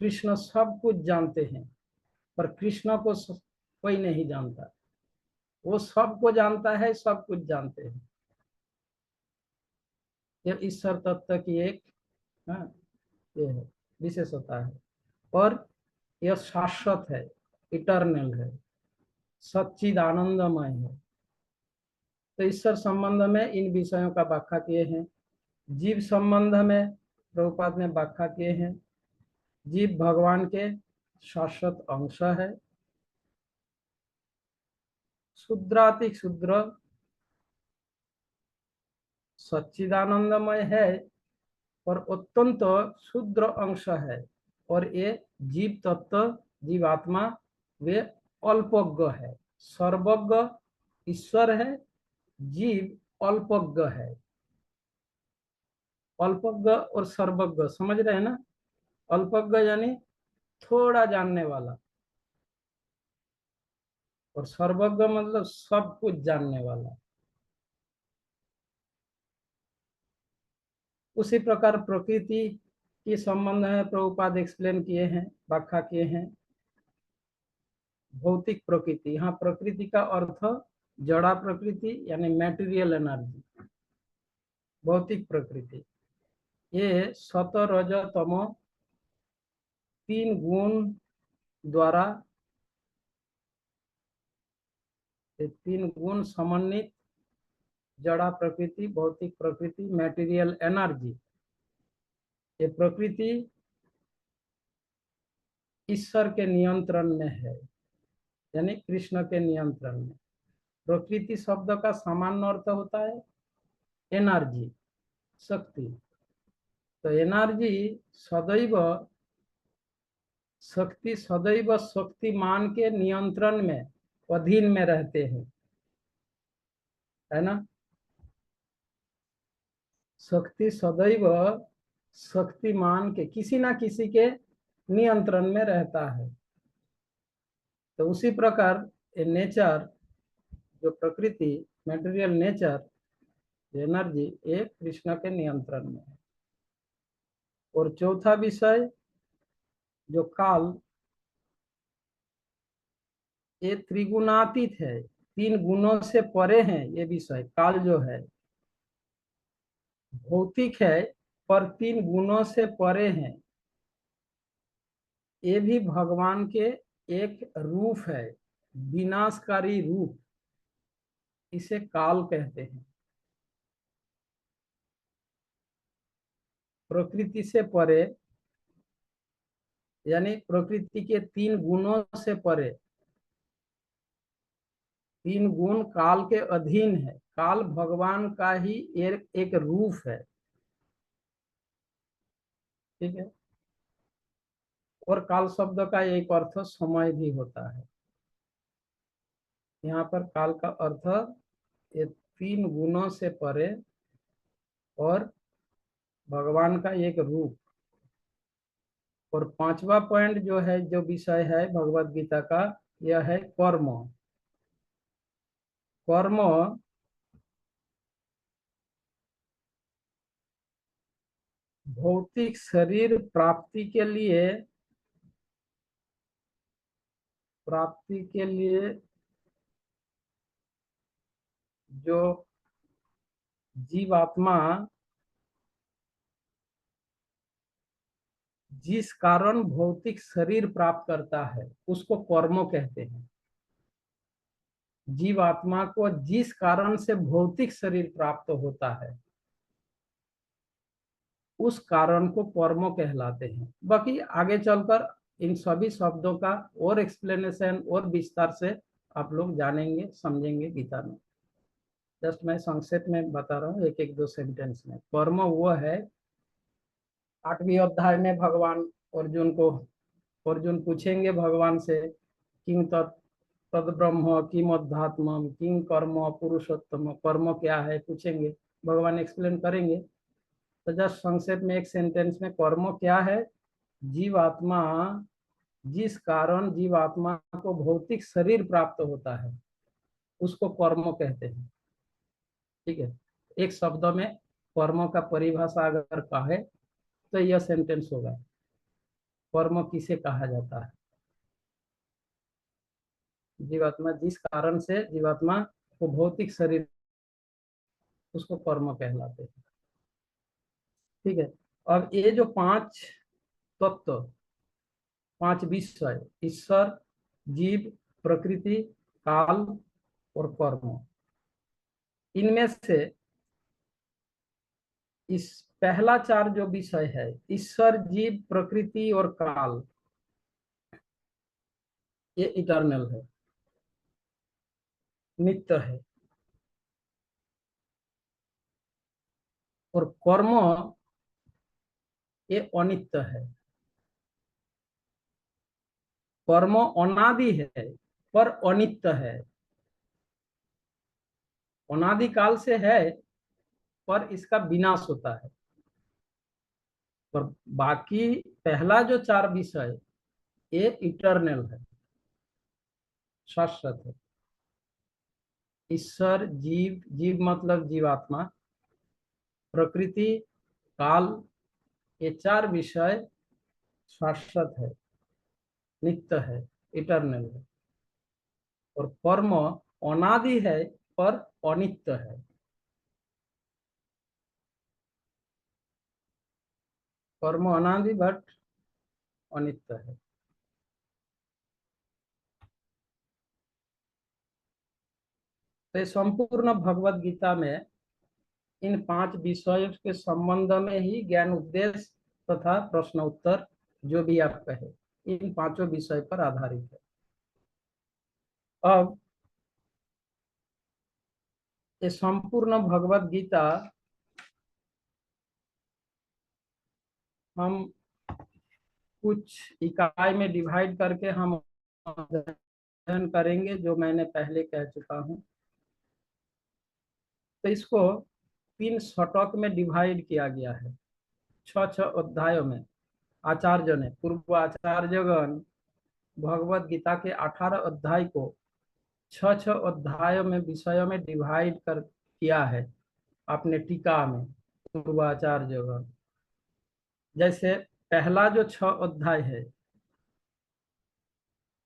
कृष्ण सब कुछ जानते हैं, पर कृष्ण को कोई नहीं जानता। वो सबको जानता है, सब कुछ जानते हैं। यह ईश्वर तत्व की एक, हाँ, ये है विशेषता है। और यह शाश्वत है, इटर्नल है, सच्चिद आनंदमय है। तो ईश्वर संबंध में इन विषयों का व्याख्या किए हैं। जीव संबंध में प्रभुपाद ने व्याख्या किए हैं। जीव भगवान के शाश्वत अंश है, शुद्राति शुद्र सच्चिदानंदमय है और अत्यंत शुद्र अंश है। और ये जीव तत्व, जीवात्मा, वे अल्पज्ञ है। सर्वज्ञ ईश्वर है, जीव अल्पज्ञ है। अल्पज्ञ और सर्वज्ञ समझ रहे हैं ना? अल्पज्ञ यानी थोड़ा जानने वाला, और सर्वज्ञ मतलब सब कुछ जानने वाला। उसी प्रकार प्रकृति की संबंध है प्रभुपाद एक्सप्लेन किए हैं, व्याख्या किए हैं। भौतिक प्रकृति, यहाँ प्रकृति का अर्थ जड़ा प्रकृति यानी मैटेरियल एनर्जी, भौतिक प्रकृति। ये सत रज तमो तीन गुण द्वारा, तीन गुण समन्वित जड़ा प्रकृति, भौतिक प्रकृति, मैटेरियल एनर्जी। ये प्रकृति ईश्वर के नियंत्रण में है, यानी कृष्ण के नियंत्रण में। प्रकृति शब्द का सामान्य अर्थ होता है एनर्जी, शक्ति। तो एनर्जी सदैव, शक्ति सदैव शक्तिमान के नियंत्रण में, अधीन में रहते हैं, है ना। शक्ति सदैव शक्तिमान के, किसी ना किसी के नियंत्रण में रहता है। तो उसी प्रकार ये नेचर, जो प्रकृति, मटेरियल नेचर, एनर्जी, ये कृष्ण के नियंत्रण में है। और चौथा विषय जो काल, ये त्रिगुणातीत है, तीन गुणों से परे हैं। ये विषय काल जो है भौतिक है पर तीन गुणों से परे हैं। ये भी भगवान के एक रूप है, विनाशकारी रूप, इसे काल कहते हैं। प्रकृति से परे यानी प्रकृति के तीन गुणों से परे। तीन गुण काल के अधीन है। काल भगवान का ही एक रूप है, ठीक है। और काल शब्द का एक अर्थ समय भी होता है। यहाँ पर काल का अर्थ ये तीन गुणों से परे और भगवान का एक रूप। और पांचवा पॉइंट जो है, जो विषय है भगवत गीता का, यह है कर्म। कर्म भौतिक शरीर प्राप्ति के लिए, जो जीवात्मा जिस कारण भौतिक शरीर प्राप्त करता है उसको कर्म कहते हैं। जीवात्मा को जिस कारण से भौतिक शरीर प्राप्त होता है उस कारण को कर्म कहलाते हैं। बाकी आगे चलकर इन सभी शब्दों का और एक्सप्लेनेशन और विस्तार से आप लोग जानेंगे, समझेंगे गीता में। जस्ट मैं संक्षेप में बता रहा हूँ, एक एक दो सेंटेंस में। कर्म वो है, 8वीं अध्याय में भगवान अर्जुन पूछेंगे भगवान से, किं तद ब्रह्म किम अध्यात्म किं कर्म पुरुषोत्तम, कर्म क्या है पूछेंगे, भगवान एक्सप्लेन करेंगे। तो जस्ट संक्षेप में एक सेंटेंस में, कर्म क्या है? जीवात्मा, जिस कारण जीवात्मा को भौतिक शरीर प्राप्त होता है उसको कर्म कहते हैं, ठीक है। एक शब्द में कर्म का परिभाषा अगर कहे तो यह सेंटेंस होगा, कर्म किसे कहा जाता है? जीवात्मा, जिस कारण से जीवात्मा को भौतिक शरीर, उसको कर्म कहलाते हैं, ठीक है। अब ये जो 5 तत्व, 5 विषय, ईश्वर, जीव, प्रकृति, काल और कर्म, इनमें से इस पहला 4 जो विषय है, ईश्वर, जीव, प्रकृति और काल, ये इटर्नल है, नित्य है। और कर्म ये अनित्य है। कर्म अनादि है पर अनित्य है, अनादि काल से है पर इसका विनाश होता है। पर बाकी पहला जो 4 विषय ये इटर्नल है, शाश्वत है। ईश्वर, जीव मतलब जीवात्मा, प्रकृति, काल ये चार विषय शाश्वत है, नित्य है, इटर्नल है। और कर्म अनादि है पर अनित्य है। कर्म अनादि बट अनित्य है। तो ये संपूर्ण भगवत गीता में इन पांच विषयों के संबंध में ही ज्ञान उपदेश तथा प्रश्न उत्तर जो भी आप कहे, इन पांचों विषय पर आधारित है। अब ये संपूर्ण भगवत गीता हम कुछ इकाई में डिवाइड करके हम अध्ययन करेंगे, जो मैंने पहले कह चुका हूँ। तो इसको 3 शतक में डिवाइड किया गया है, 6 अध्यायों में। आचार्य ने, पूर्व आचार्यगण भगवत गीता के 18 अध्याय को 6 अध्यायों में विषयों में डिवाइड कर किया है अपने टीका में, पूर्वाचार्यगण। जैसे पहला जो 6 अध्याय है,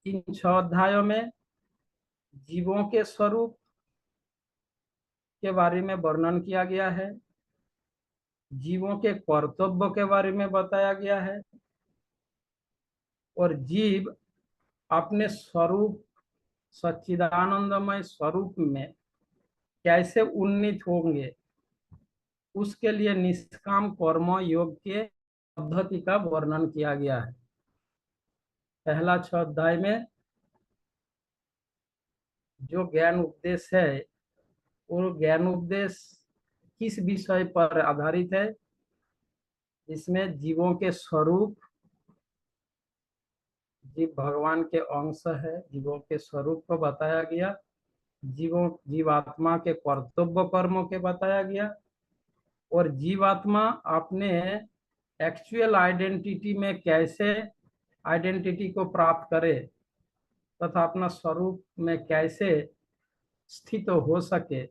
इन 6 अध्यायों में जीवों के स्वरूप के बारे में वर्णन किया गया है, जीवों के कर्तव्य के बारे में बताया गया है, और जीव अपने स्वरूप, सच्चिदानंदमय स्वरूप में कैसे उन्नीत होंगे, उसके लिए निष्काम कर्म योग के पद्धति का वर्णन किया गया है। पहला 6 अध्याय में जो ज्ञान उपदेश है, वो ज्ञान उपदेश किस विषय पर आधारित है? इसमें जीवों के स्वरूप, जीव भगवान के अंश है, जीवों के स्वरूप को बताया गया, जीवात्मा के कर्तव्य कर्मों के बताया गया, और जीवात्मा अपने एक्चुअल आइडेंटिटी में कैसे आइडेंटिटी को प्राप्त करे तथा अपना स्वरूप में कैसे स्थित हो सके,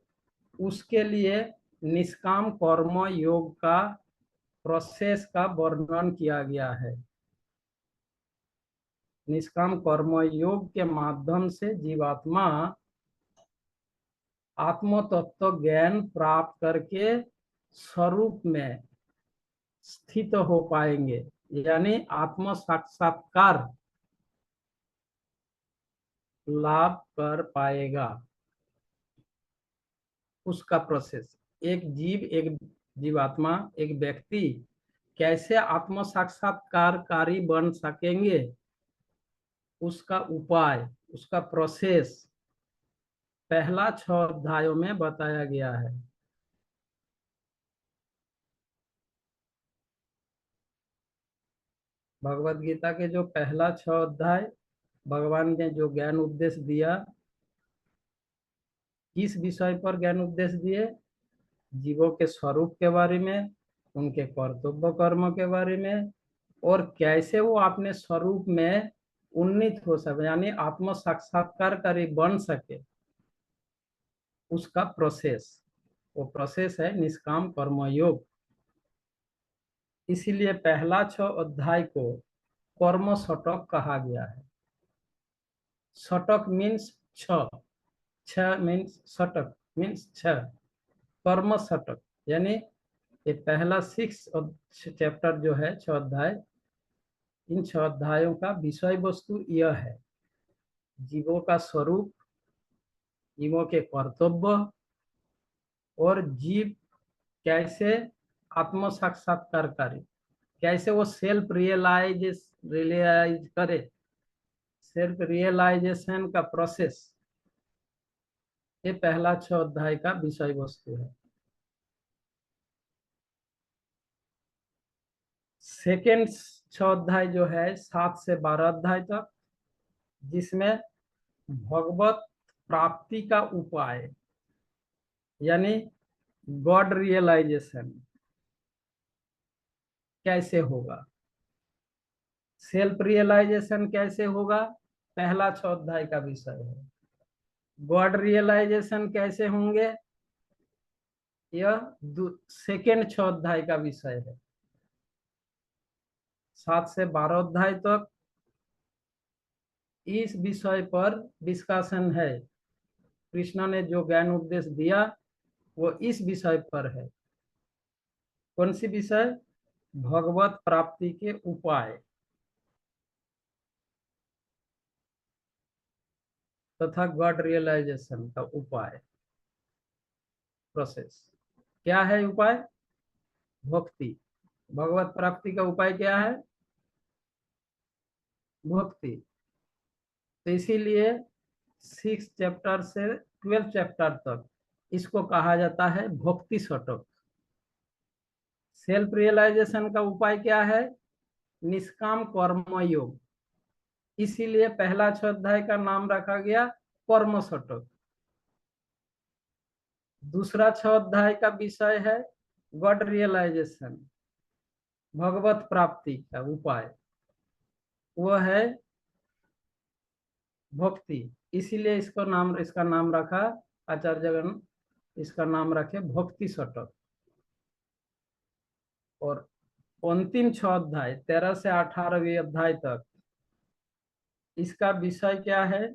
उसके लिए निष्काम कर्म योग का प्रोसेस का वर्णन किया गया है। निष्काम कर्म योग के माध्यम से जीवात्मा आत्म तत्व ज्ञान प्राप्त करके स्वरूप में स्थित हो पाएंगे, यानी आत्म साक्षात्कार लाभ कर पाएगा। उसका प्रोसेस, एक जीवात्मा, एक व्यक्ति कैसे आत्म साक्षात्कारकारी बन सकेंगे, उसका उपाय, उसका प्रोसेस पहला 6 अध्यायों में बताया गया है। भगवत गीता के जो पहला 6 अध्याय भगवान ने जो ज्ञान उपदेश दिया, किस विषय पर ज्ञान उपदेश दिए? जीवों के स्वरूप के बारे में, उनके कर्तव्य कर्म के बारे में, और कैसे वो अपने स्वरूप में उन्नीत हो सके, यानी आत्म साक्षात्कारकारी बन सके, उसका प्रोसेस। वो प्रोसेस है निष्काम कर्म योग। इसीलिए पहला 6 अध्याय को कर्म शतक कहा गया है। शतक मीन्स 6, 6 मीन्स शतक मीन्स 6, कर्म शतक, यानी ये पहला 6 चैप्टर जो है, 6 अध्याय, इन 6 अध्यायों का विषय वस्तु यह है, जीवों का स्वरूप, जीवों के कर्तव्य, और जीव कैसे आत्म साक्षात्कारकारी, कैसे वो सेल्फ रियलाइज करे, सेल्फ रियलाइजेशन का प्रोसेस, ये पहला 6 अध्याय का विषय वस्तु है। सेकेंड 6 अध्याय जो है 7 से 12 अध्याय तक, जिसमें भगवत प्राप्ति का उपाय, यानी गॉड रियलाइजेशन कैसे होगा, सेल्फ रियलाइजेशन कैसे होगा, पहला 6 अध्याय का विषय है। गॉड रियलाइजेशन कैसे होंगे, यह सेकेंड 6 अध्याय का विषय है। 7 से 12 अध्याय तक इस विषय पर डिस्कशन है। कृष्ण ने जो ज्ञान उपदेश दिया वो इस विषय पर है। कौन सी विषय? भगवत प्राप्ति के उपाय तथा गॉड रियलाइजेशन का उपाय, प्रोसेस। क्या है उपाय? भक्ति। भगवत प्राप्ति का उपाय क्या है? भक्ति। तो इसीलिए 6 चैप्टर से 12 चैप्टर तक इसको कहा जाता है भक्ति शतक। सेल्फ रियलाइजेशन का उपाय क्या है? निष्काम कर्म योग। इसीलिए पहला 6 अध्याय का नाम रखा गया कर्म शतक। दूसरा 6 अध्याय का विषय है गॉड रियलाइजेशन, भगवत प्राप्ति का उपाय, वो है भक्ति। इसीलिए इसका नाम रखा आचार्य जगन, इसका नाम रखे भक्ति शतक। और अंतिम 6 अध्याय 13 से 18वें अध्याय तक इसका विषय क्या है?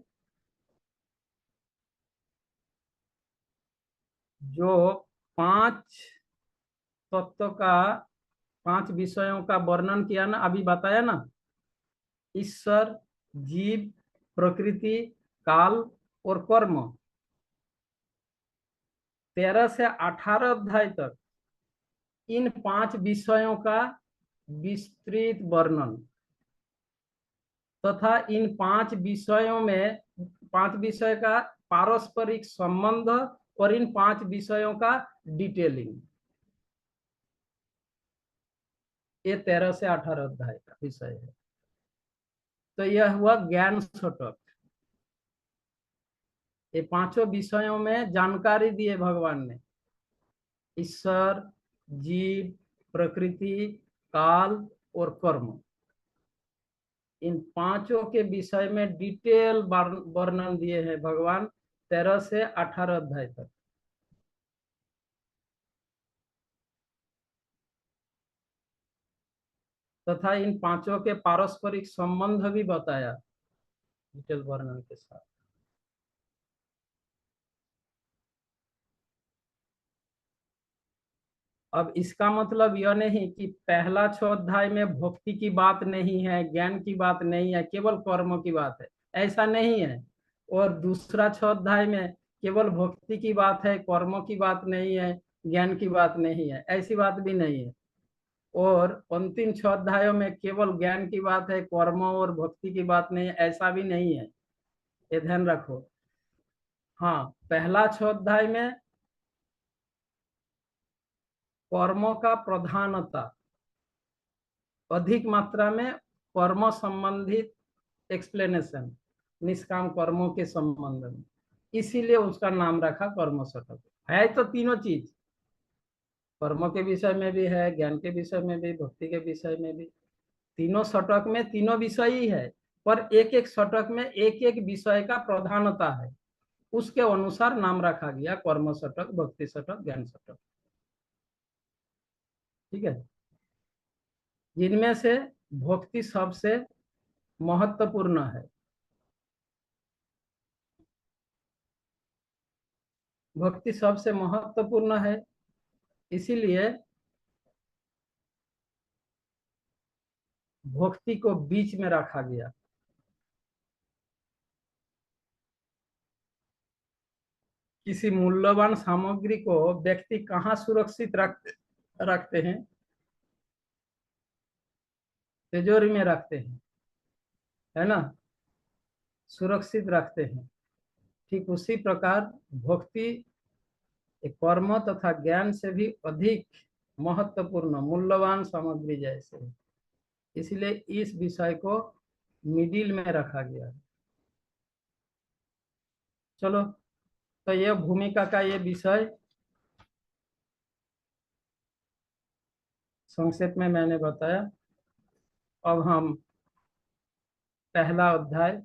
जो 5 तत्व का, 5 विषयों का वर्णन किया ना, अभी बताया ना, ईश्वर, जीव, प्रकृति, काल और कर्म। 13 से 18 अध्याय तक इन 5 विषयों का विस्तृत वर्णन तथा इन 5 विषयों में 5 विषय का पारस्परिक संबंध और इन 5 विषयों का डिटेलिंग, ये 13 से 18 अध्याय का विषय है। तो यह हुआ ज्ञान शतक। ये 5 विषयों में जानकारी दी है भगवान ने, ईश्वर, जीव, प्रकृति, काल और कर्म। इन 5 के विषय में डिटेल वर्णन दिए हैं भगवान 13 से 18 अध्याय तक। तथा इन 5 के पारस्परिक संबंध भी बताया डिटेल वर्णन के साथ। अब इसका मतलब यह नहीं कि पहला 6 अध्याय में भक्ति की बात नहीं है, ज्ञान की बात नहीं है, केवल कर्म की बात है, ऐसा नहीं है। और दूसरा 6 अध्याय में केवल भक्ति की बात है, कर्म की बात नहीं है, ज्ञान की बात नहीं है, ऐसी बात भी नहीं है। और अंतिम 6 अध्यायों में केवल ज्ञान की बात है, कर्म और भक्ति की बात नहीं है, ऐसा भी नहीं है, ये ध्यान रखो। हाँ, पहला 6 अध्याय में कर्मों का प्रधानता, अधिक मात्रा में कर्म संबंधित एक्सप्लेनेशन, निष्काम कर्मों के संबंध में, इसीलिए उसका नाम रखा कर्म शतक। है तो तीनों चीज, कर्म के विषय में भी है, ज्ञान के विषय में भी, भक्ति के विषय में भी। तीनों शतक में तीनों विषय ही है, पर एक एक शतक में एक एक विषय का प्रधानता है, उसके अनुसार नाम रखा गया कर्म शतक, भक्ति शतक, ज्ञान शतक। ठीक है। जिनमें से भक्ति सबसे महत्वपूर्ण है। भक्ति सबसे महत्वपूर्ण है, इसीलिए भक्ति को बीच में रखा गया। किसी मूल्यवान सामग्री को व्यक्ति कहाँ सुरक्षित रखते हैं? तिजोरी में रखते हैं, है ना, सुरक्षित रखते हैं। ठीक उसी प्रकार भक्ति एक कर्म तथा ज्ञान से भी अधिक महत्वपूर्ण मूल्यवान सामग्री जैसे है, इसलिए इस विषय को मिडिल में रखा गया है। चलो, तो यह भूमिका का ये विषय संक्षेप में मैंने बताया। अब हम पहला अध्याय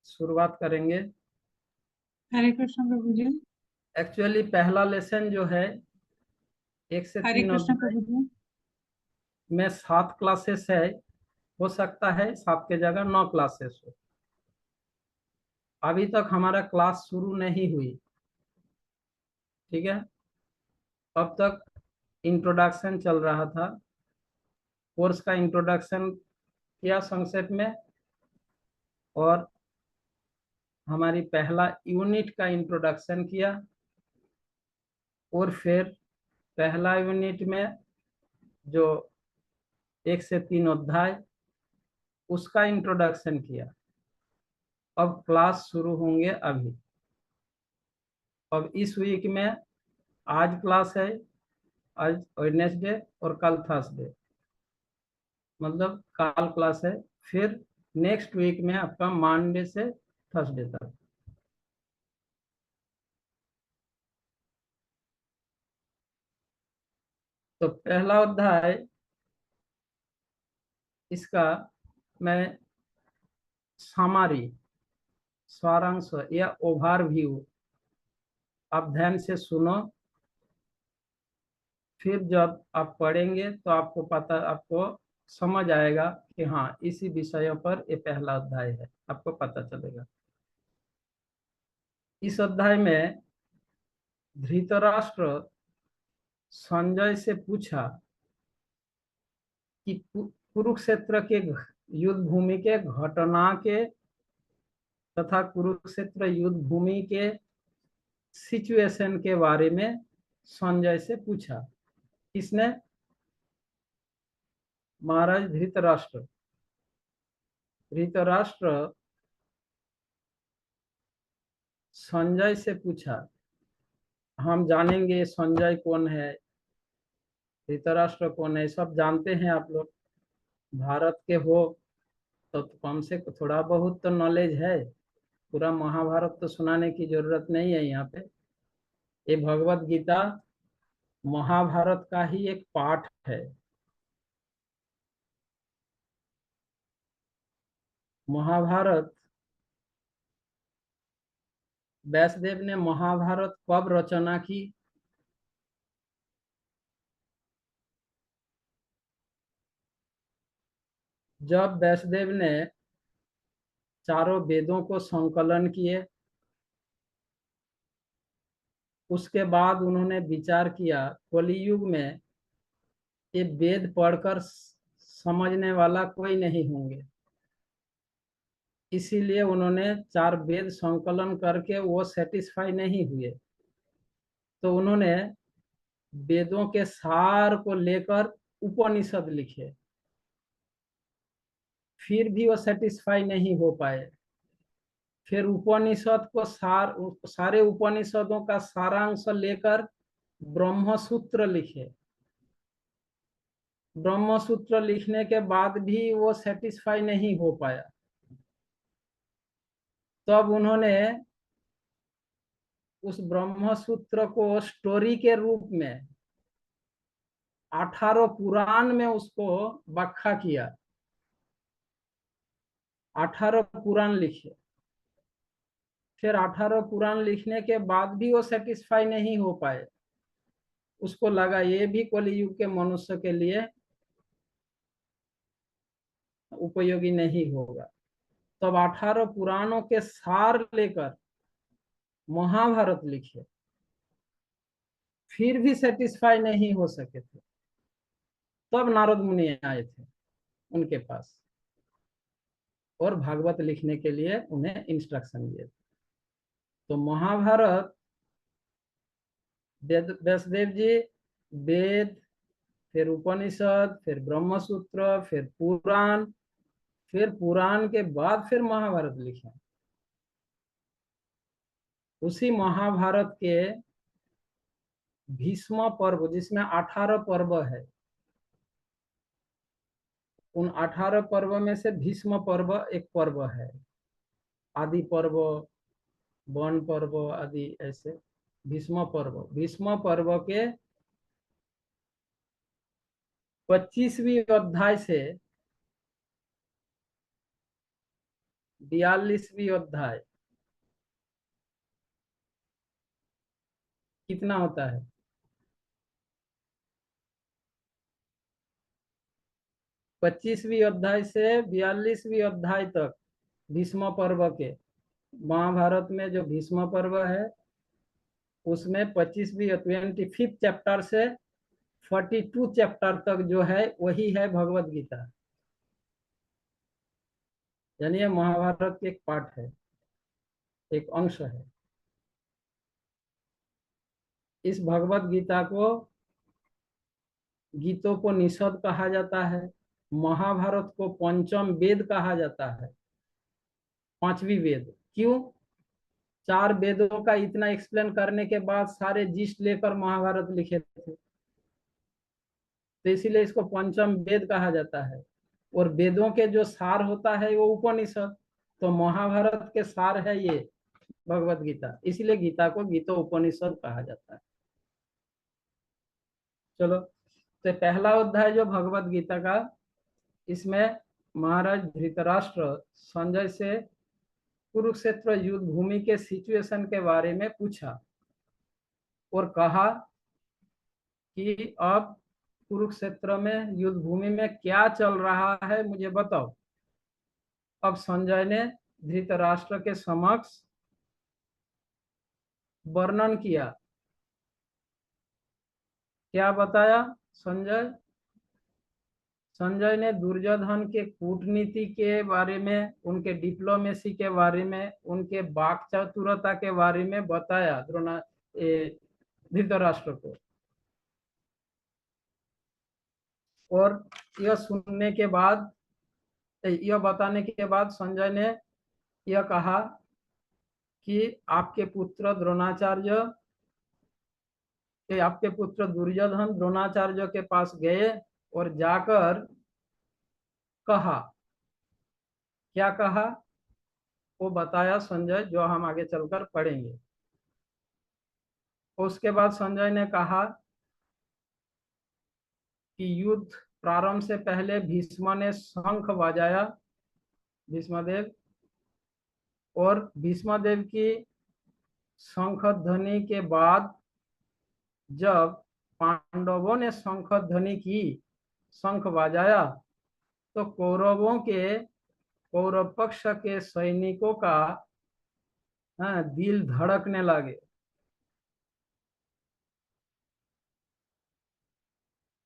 शुरुआत करेंगे। हरे कृष्ण प्रभु जी। एक्चुअली पहला लेसन जो है 1 से हरे 3 कृष्ण अध्याय, प्रभु जी। में 7 क्लासेस है, हो सकता है 7 के जगह 9 क्लासेस हो। अभी तक हमारा क्लास शुरू नहीं हुई, ठीक है। अब तक इंट्रोडक्शन चल रहा था, कोर्स का इंट्रोडक्शन किया संक्षेप में, और हमारी पहला यूनिट का इंट्रोडक्शन किया, और फिर पहला यूनिट में जो 1 से 3 अध्याय, उसका इंट्रोडक्शन किया। अब क्लास शुरू होंगे अभी। अब इस वीक में आज क्लास है, आज वेडनेसडे और कल थर्सडे, मतलब कल क्लास है। फिर नेक्स्ट वीक में आपका मंडे से थर्सडे तक। तो पहला अध्याय, इसका मैं समरी, सारांश या ओवरव्यू आप ध्यान से सुनो। फिर जब आप पढ़ेंगे तो आपको समझ आएगा कि हाँ, इसी विषयों पर ये पहला अध्याय है, आपको पता चलेगा। इस अध्याय में धृतराष्ट्र संजय से पूछा कि कुरुक्षेत्र के युद्ध भूमि के घटना के तथा कुरुक्षेत्र युद्ध भूमि के सिचुएशन के बारे में संजय से पूछा। किसने? महाराज धृतराष्ट्र। धृतराष्ट्र संजय से पूछा। हम जानेंगे संजय कौन है, धृतराष्ट्र कौन है, सब जानते हैं आप लोग। भारत के हो तो कम से थोड़ा बहुत तो नॉलेज है। पूरा महाभारत तो सुनाने की जरूरत नहीं है यहाँ पे। ये भगवत गीता महाभारत का ही एक पार्ट है। महाभारत, व्यासदेव ने महाभारत कब रचना की? जब व्यासदेव ने चारों वेदों को संकलन किए, उसके बाद उन्होंने विचार किया कलियुग में ये वेद पढ़कर समझने वाला कोई नहीं होंगे। इसीलिए उन्होंने 4 वेद संकलन करके वो सेटिस्फाई नहीं हुए, तो उन्होंने वेदों के सार को लेकर उपनिषद लिखे। फिर भी वो सेटिस्फाई नहीं हो पाए। फिर उपनिषद को सारे उपनिषदों का सारांश लेकर ब्रह्मसूत्र लिखे। ब्रह्मसूत्र लिखने के बाद भी वो सेटिस्फाई नहीं हो पाया। तब उन्होंने उस ब्रह्मसूत्र को स्टोरी के रूप में 18 पुराण में उसको व्याख्या किया। 18 पुराण लिखे। फिर 18 पुराण लिखने के बाद भी वो सेटिस्फाई नहीं हो पाए। उसको लगा ये भी कलियुग के मनुष्य के लिए उपयोगी नहीं होगा। तब 18 पुराणों के सार लेकर महाभारत लिखे। फिर भी सेटिस्फाई नहीं हो सके थे। तब नारद मुनि आए थे उनके पास, और भागवत लिखने के लिए उन्हें इंस्ट्रक्शन दिए थे। तो महाभारत, व्यासदेव जी वेद, फिर उपनिषद, फिर ब्रह्मसूत्र, फिर पुराण, फिर पुराण के बाद फिर महाभारत लिखे। उसी महाभारत के भीष्म पर्व, जिसमें 18 पर्व है, उन 18 पर्व में से भीष्म पर्व एक पर्व है। आदि पर्व, वन पर्व आदि, ऐसे भीष्म पर्व के 25वीं अध्याय से 42वीं अध्याय कितना होता है? 25वीं अध्याय से 42वीं अध्याय तक भीष्म पर्व के, महाभारत में जो भीष्म पर्व है उसमें 25वीं 25th चैप्टर से 42 चैप्टर तक जो है वही है भगवत गीता। यानी ये महाभारत के एक पार्ट है, एक अंश है। इस भगवत गीता को गीतोपनिषद कहा जाता है। महाभारत को पंचम वेद कहा जाता है, पांचवी वेद। क्यों? 4 वेदों का इतना एक्सप्लेन करने के बाद सारे जिस्ट लेकर महाभारत लिखे थे, तो इसीलिए इसको पंचम वेद कहा जाता है। और वेदों के जो सार होता है वो उपनिषद, तो महाभारत के सार है ये भगवत गीता, इसीलिए गीता को गीतो उपनिषद कहा जाता है। चलो, तो पहला अध्याय जो भगवत गीता का, इसमें महाराज धृतराष्ट्र संजय से कुरुक्षेत्र युद्ध भूमि के सिचुएशन के बारे में पूछा और कहा कि अब कुरुक्षेत्र में युद्ध भूमि में क्या चल रहा है मुझे बताओ। अब संजय ने धृतराष्ट्र के समक्ष वर्णन किया। क्या बताया संजय? संजय ने दुर्योधन के कूटनीति के बारे में, उनके डिप्लोमेसी के बारे में, उनके वाक चातुरता के बारे में बताया धृतराष्ट्र को। और यह सुनने के बाद, यह बताने के बाद संजय ने यह कहा कि आपके पुत्र द्रोणाचार्य, आपके पुत्र दुर्योधन द्रोणाचार्य के पास गए और जाकर कहा। क्या कहा वो बताया संजय, जो हम आगे चलकर पढ़ेंगे। उसके बाद संजय ने कहा कि युद्ध प्रारंभ से पहले भीष्म ने शंख बजाया, भीष्मदेव, और भीष्मदेव की शंख ध्वनि के बाद जब पांडवों ने शंख ध्वनि की, शंख बजाया, तो कौरव पक्ष के सैनिकों का दिल धड़कने लगे।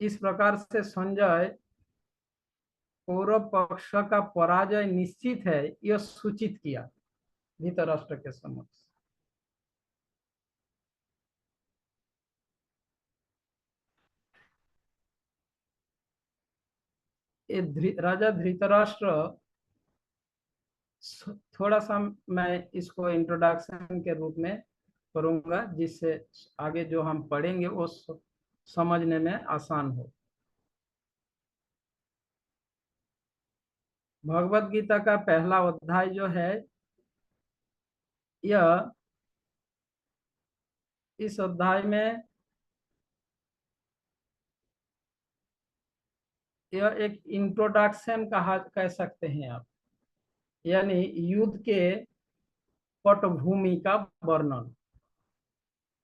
इस प्रकार से संजय कौरव पक्ष का पराजय निश्चित है यह सूचित किया धृतराष्ट्र के समक्ष। राजा धृतराष्ट्र, थोड़ा सा मैं इसको इंट्रोडक्शन के रूप में करूंगा जिससे आगे जो हम पढ़ेंगे वो समझने में आसान हो। भगवत गीता का पहला अध्याय जो है, यह इस अध्याय में यह एक इंट्रोडक्शन कह सकते हैं आप, यानी युद्ध के पटभूमि का वर्णन।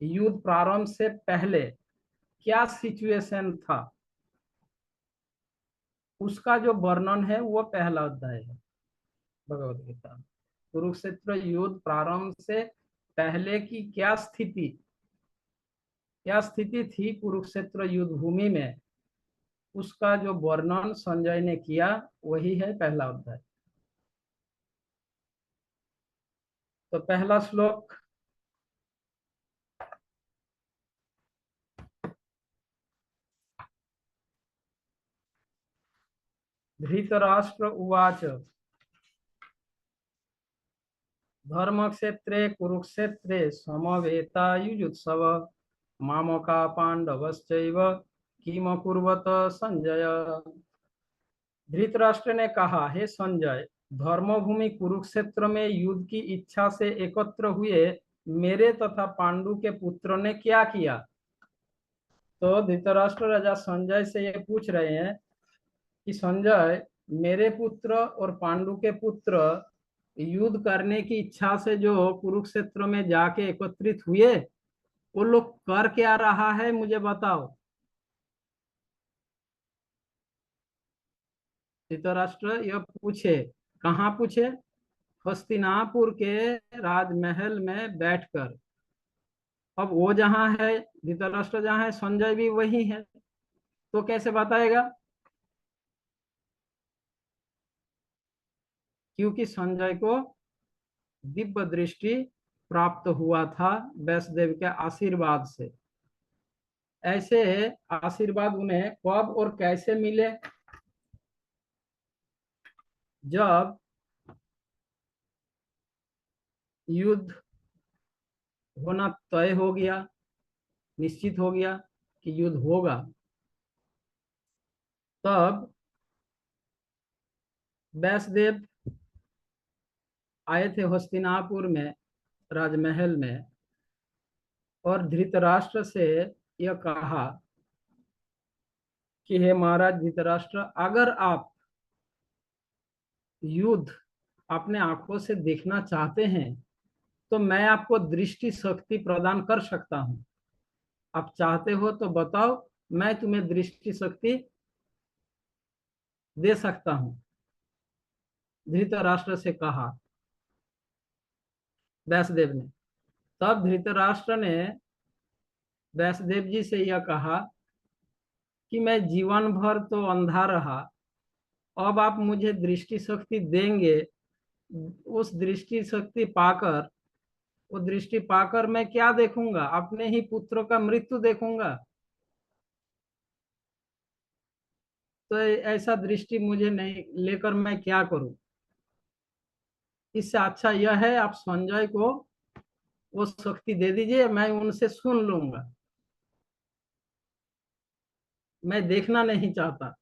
युद्ध प्रारंभ से पहले क्या सिचुएशन था उसका जो वर्णन है वो पहला अध्याय है भगवत गीता। कुरुक्षेत्र युद्ध प्रारंभ से पहले की क्या स्थिति थी कुरुक्षेत्र युद्ध भूमि में, उसका जो वर्णन संजय ने किया वही है पहला अध्याय। तो पहला श्लोक, धृतराष्ट्र उवाच धर्मक्षेत्रे कुरुक्षेत्रे समवेतायुजुत्सव मामका पांडवश्चैव किम कुर्वत संजय। धृतराष्ट्र ने कहा, हे संजय, धर्मभूमि कुरुक्षेत्र में युद्ध की इच्छा से एकत्र हुए मेरे तथा पांडु के पुत्र ने क्या किया। तो धृतराष्ट्र राजा संजय से ये पूछ रहे हैं कि संजय, मेरे पुत्र और पांडु के पुत्र युद्ध करने की इच्छा से जो कुरुक्षेत्र में जाके एकत्रित हुए, वो लोग कर क्या रहा है मुझे बताओ। धृतराष्ट्र यह पूछे, कहाँ पूछे? हस्तिनापुर के राजमहल में बैठकर। अब वो जहाँ है, धृतराष्ट्र जहाँ है, संजय भी वही है, तो कैसे बताएगा? क्योंकि संजय को दिव्य दृष्टि प्राप्त हुआ था वैष्णदेव के आशीर्वाद से। ऐसे आशीर्वाद उन्हें कब और कैसे मिले? जब युद्ध होना तय हो गया, निश्चित हो गया कि युद्ध होगा, तब वैष्णदेव आए थे हस्तिनापुर में, राजमहल में, और धृतराष्ट्र से यह कहा कि हे महाराज धृतराष्ट्र, अगर आप युद्ध अपने आंखों से देखना चाहते हैं तो मैं आपको दृष्टि शक्ति प्रदान कर सकता हूं। आप चाहते हो तो बताओ, मैं तुम्हें दृष्टि शक्ति दे सकता हूं। धृतराष्ट्र से कहा वैष्णदेव ने। तब धृतराष्ट्र ने वैष्णदेव जी से यह कहा कि मैं जीवन भर तो अंधा रहा, अब आप मुझे दृष्टि शक्ति देंगे, उस दृष्टि शक्ति पाकर, वो दृष्टि पाकर मैं क्या देखूंगा? अपने ही पुत्रों का मृत्यु देखूंगा। तो ऐसा दृष्टि मुझे नहीं लेकर मैं क्या करूं? इससे अच्छा यह है आप संजय को वो शक्ति दे दीजिए, मैं उनसे सुन लूंगा। मैं देखना नहीं चाहता।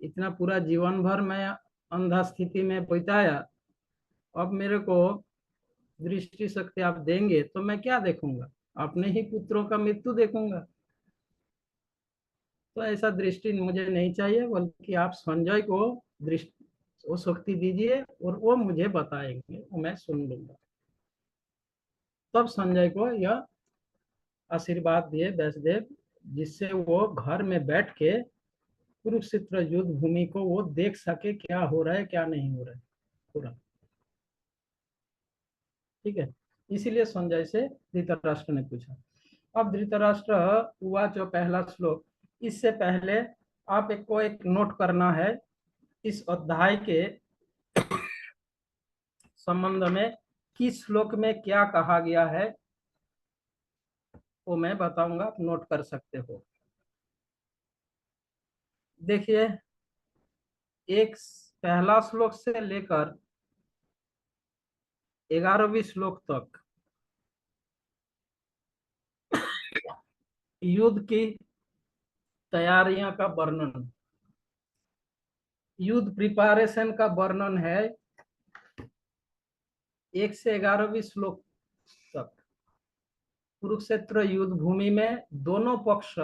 इतना पूरा जीवन भर मैं अंधा स्थिति में बिताया, अब मेरे को दृष्टि शक्ति आप देंगे तो मैं क्या देखूंगा? अपने ही पुत्रों का मृत्यु देखूंगा। तो ऐसा दृष्टि मुझे नहीं चाहिए, बल्कि आप संजय को दृष्टि वो शक्ति दीजिए और वो मुझे बताएंगे, वो मैं सुन लूंगा। तब संजय को यह आशीर्वाद दिए वैष्णदेव, जिससे वो घर में बैठ के कुरुक्षेत्र युद्ध भूमि को वो देख सके, क्या हो रहा है क्या नहीं हो रहा है पूरा। ठीक है, इसीलिए संजय से धृतराष्ट्र ने पूछा। अब धृतराष्ट्र हुआ जो पहला श्लोक, इससे पहले आप एक को एक नोट करना है, इस अध्याय के संबंध में किस श्लोक में क्या कहा गया है वो मैं बताऊंगा, आप नोट कर सकते हो। देखिए, एक पहला श्लोक से लेकर 11वीं श्लोक तक युद्ध की तैयारियां का वर्णन, युद्ध प्रिपरेशन का वर्णन है 1 से 11वीं श्लोक तक। कुरुक्षेत्र युद्ध भूमि में दोनों पक्ष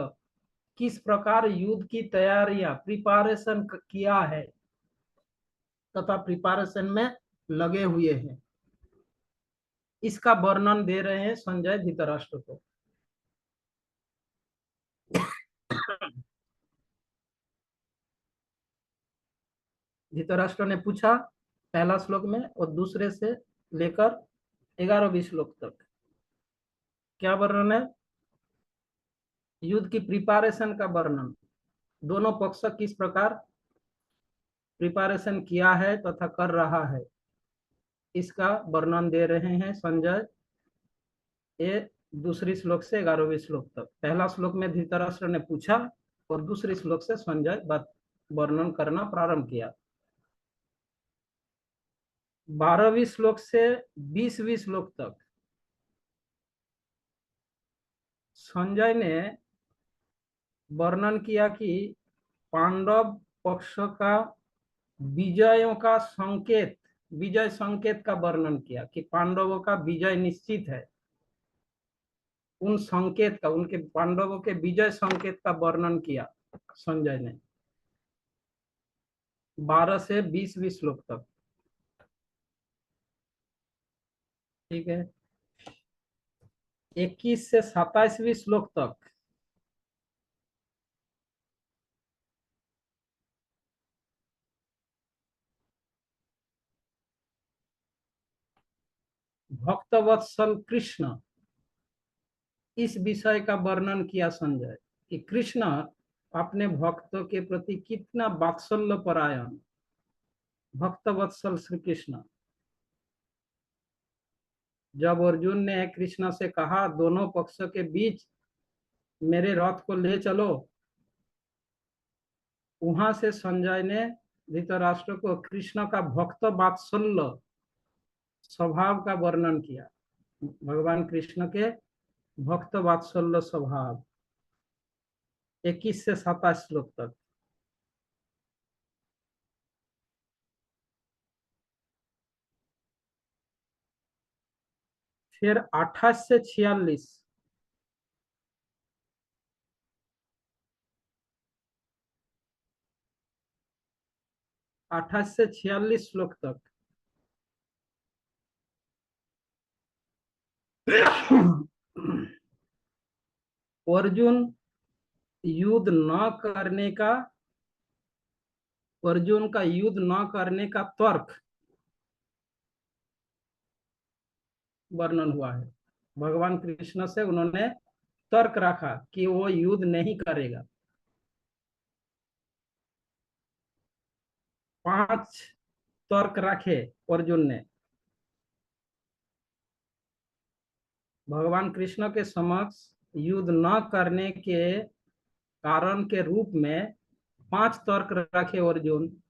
किस प्रकार युद्ध की तैयारियां प्रिपरेशन किया है तथा प्रिपरेशन में लगे हुए हैं, इसका वर्णन दे रहे हैं संजय धृतराष्ट्र को। धृतराष्ट्र ने पूछा पहला श्लोक में, और दूसरे से लेकर 11वीं श्लोक तक क्या वर्णन है? युद्ध की प्रिपरेशन का वर्णन, दोनों पक्ष किस प्रकार प्रिपरेशन किया है तथा कर रहा है, इसका वर्णन दे रहे हैं संजय। ये दूसरी श्लोक से 11वीं श्लोक तक। पहला श्लोक में धृतराष्ट्र ने पूछा और दूसरी श्लोक से संजय वर्णन करना प्रारंभ किया। 12वीं श्लोक से 20वीं श्लोक तक संजय ने वर्णन किया कि पांडव पक्ष का विजयों का संकेत, विजय संकेत का वर्णन किया कि पांडवों का विजय निश्चित है। उन संकेत का, उनके पांडवों के विजय संकेत का वर्णन किया संजय ने 12 से 20वीं श्लोक तक। ठीक है, 21 से 27वीं श्लोक तक भक्तवत्सल कृष्ण, इस विषय का वर्णन किया संजय कि कृष्ण अपने भक्तों के प्रति कितना वात्सल्य परायण, भक्तवत्सल श्री कृष्ण। जब अर्जुन ने कृष्ण से कहा दोनों पक्षों के बीच मेरे रथ को ले चलो, वहां से संजय ने धृतराष्ट्र को कृष्ण का भक्त वात्सल्य स्वभाव का वर्णन किया, भगवान कृष्ण के भक्त वात्सल्य स्वभाव, 21 से 27 श्लोक तक। फिर 28 से 46, 28 से 46 श्लोक तक। अर्जुन युद्ध न करने का, अर्जुन का युद्ध न करने का तर्क वर्णन हुआ है। भगवान कृष्ण से उन्होंने तर्क रखा कि वो युद्ध नहीं करेगा। 5 तर्क रखे अर्जुन ने भगवान कृष्ण के समक्ष युद्ध न करने के कारण के रूप में। 5 तर्क रखे अर्जुन।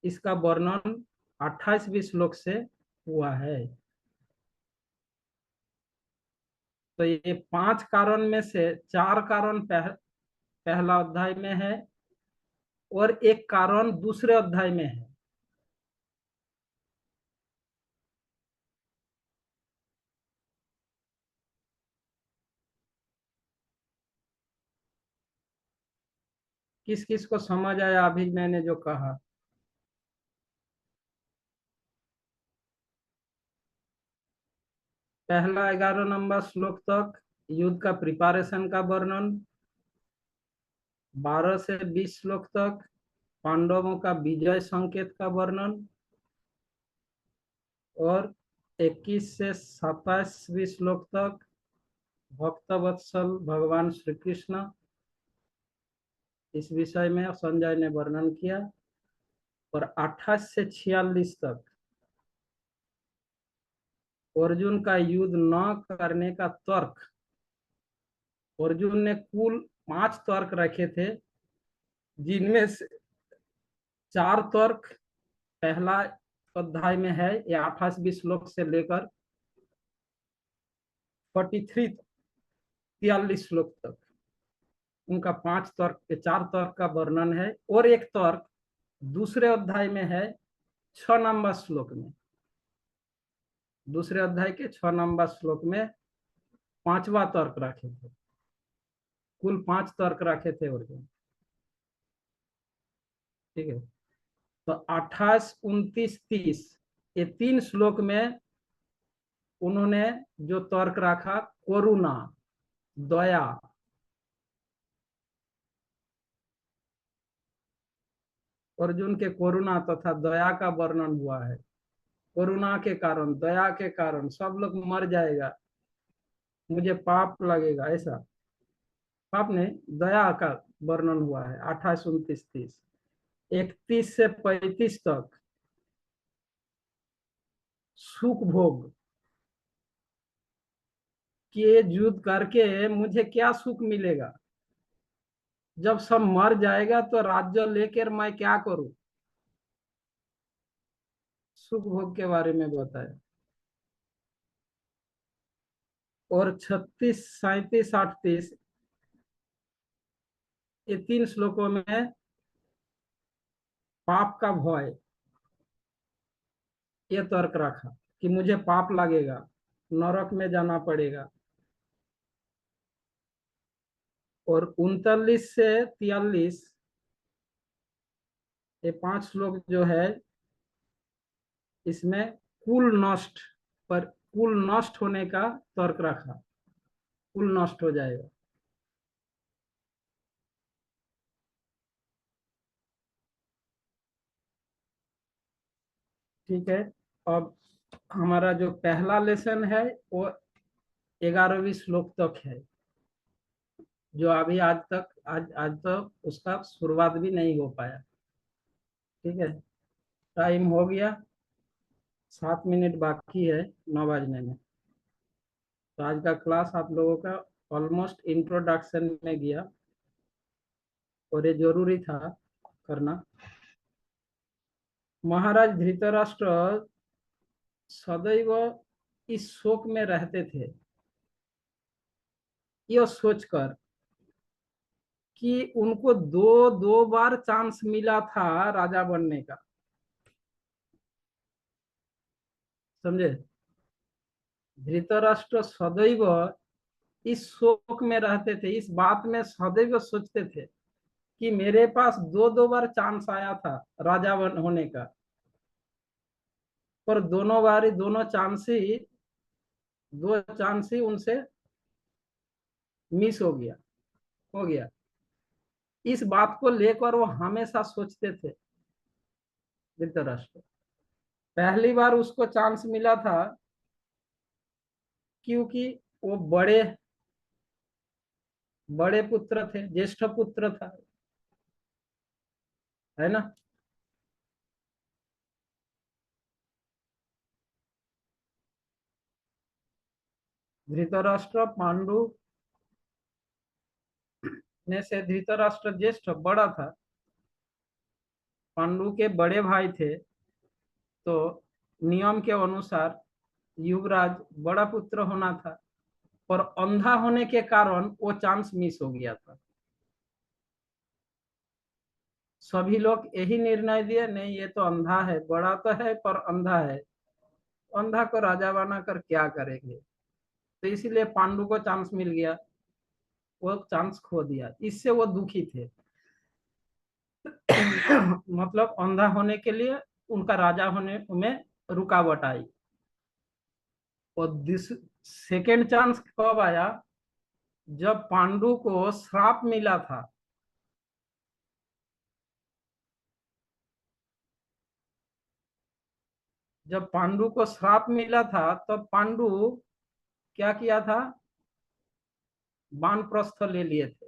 इसका वर्णन 28वें श्लोक से हुआ है। तो ये 5 कारण में से 4 कारण पहला अध्याय में है और एक कारण दूसरे अध्याय में है। किस किस को समझ आया अभी मैंने जो कहा? पहला 11 नंबर श्लोक तक युद्ध का प्रिपरेशन का वर्णन, 12 से 20 श्लोक तक पांडवों का विजय संकेत का वर्णन, और 21 से 27वें श्लोक तक भक्तवत्सल भगवान श्री कृष्ण, इस विषय में संजय ने वर्णन किया। और 28 से 46 तक अर्जुन का युद्ध न करने का तर्क। अर्जुन ने कुल 5 तर्क रखे थे, जिनमें से 4 तर्क पहला अध्याय में है, या 28वें श्लोक से लेकर 43 श्लोक तक। उनका 5 तर्क के 4 तर्क का वर्णन है, और एक तर्क दूसरे अध्याय में है 6 नंबर श्लोक में। दूसरे अध्याय के 6 नंबर श्लोक में 5वां तर्क रखे थे। कुल 5 तर्क रखे थे अर्जुन। ठीक है। तो 28, 29, 30 ये 3 श्लोक में उन्होंने जो तर्क रखा, करुणा, दया, अर्जुन के करुणा तथा दया का वर्णन हुआ है। करुणा के कारण, दया के कारण सब लोग मर जाएगा, मुझे पाप लगेगा, ऐसा पाप ने दया का वर्णन हुआ है। 28, 29, 30। 31 से 35 तक सुख भोग के युद्ध करके मुझे क्या सुख मिलेगा, जब सब मर जाएगा तो राज्य लेकर मैं क्या करूं, सुख भोग के बारे में बताया। और 36, 37, 38 ये 3 श्लोकों में पाप का भय, ये तर्क रखा कि मुझे पाप लगेगा, नरक में जाना पड़ेगा। और 39 से 43 ये 5 श्लोक जो है, इसमें कुल नष्ट पर, कुल नष्ट होने का तर्क रखा, कुल नष्ट हो जाएगा। ठीक है। अब हमारा जो पहला लेसन है वो 11वीं श्लोक तक है, जो अभी आज तक उसका शुरुआत भी नहीं हो पाया। ठीक है, टाइम हो गया, 7 मिनट बाकी है 9 बजने में। तो आज का क्लास आप लोगों का ऑलमोस्ट इंट्रोडक्शन में गया, और ये जरूरी था करना। महाराज धृतराष्ट्र सदैव इस शोक में रहते थे, यह सोचकर कि उनको दो दो बार चांस मिला था राजा बनने का। समझे? धृतराष्ट्र सदैव इस शोक में रहते थे, इस बात में सदैव सोचते थे कि मेरे पास दो दो बार चांस आया था राजा होने का, पर दोनों बारी दो चांस ही उनसे मिस हो गया। इस बात को लेकर वो हमेशा सोचते थे धृतराष्ट्र। पहली बार उसको चांस मिला था क्योंकि वो बड़े बड़े पुत्र थे, ज्येष्ठ पुत्र था, है ना। धृतराष्ट्र पांडु में से धृतराष्ट्र ज्येष्ठ बड़ा था, पांडु के बड़े भाई थे, तो नियम के अनुसार युवराज बड़ा पुत्र होना था, पर अंधा होने के कारण वो चांस मिस हो गया था। सभी लोग यही निर्णय दिए, नहीं ये तो अंधा है, बड़ा तो है पर अंधा है, अंधा को राजा बना कर क्या करेंगे। तो इसीलिए पांडु को चांस मिल गया, वो चांस खो दिया, इससे वो दुखी थे। मतलब अंधा होने के लिए उनका राजा होने में रुकावट आई। और सेकेंड चांस कब आया? जब पांडु को श्राप मिला था। जब पांडु को श्राप मिला था तब पांडु क्या किया था? वानप्रस्थ ले लिए थे।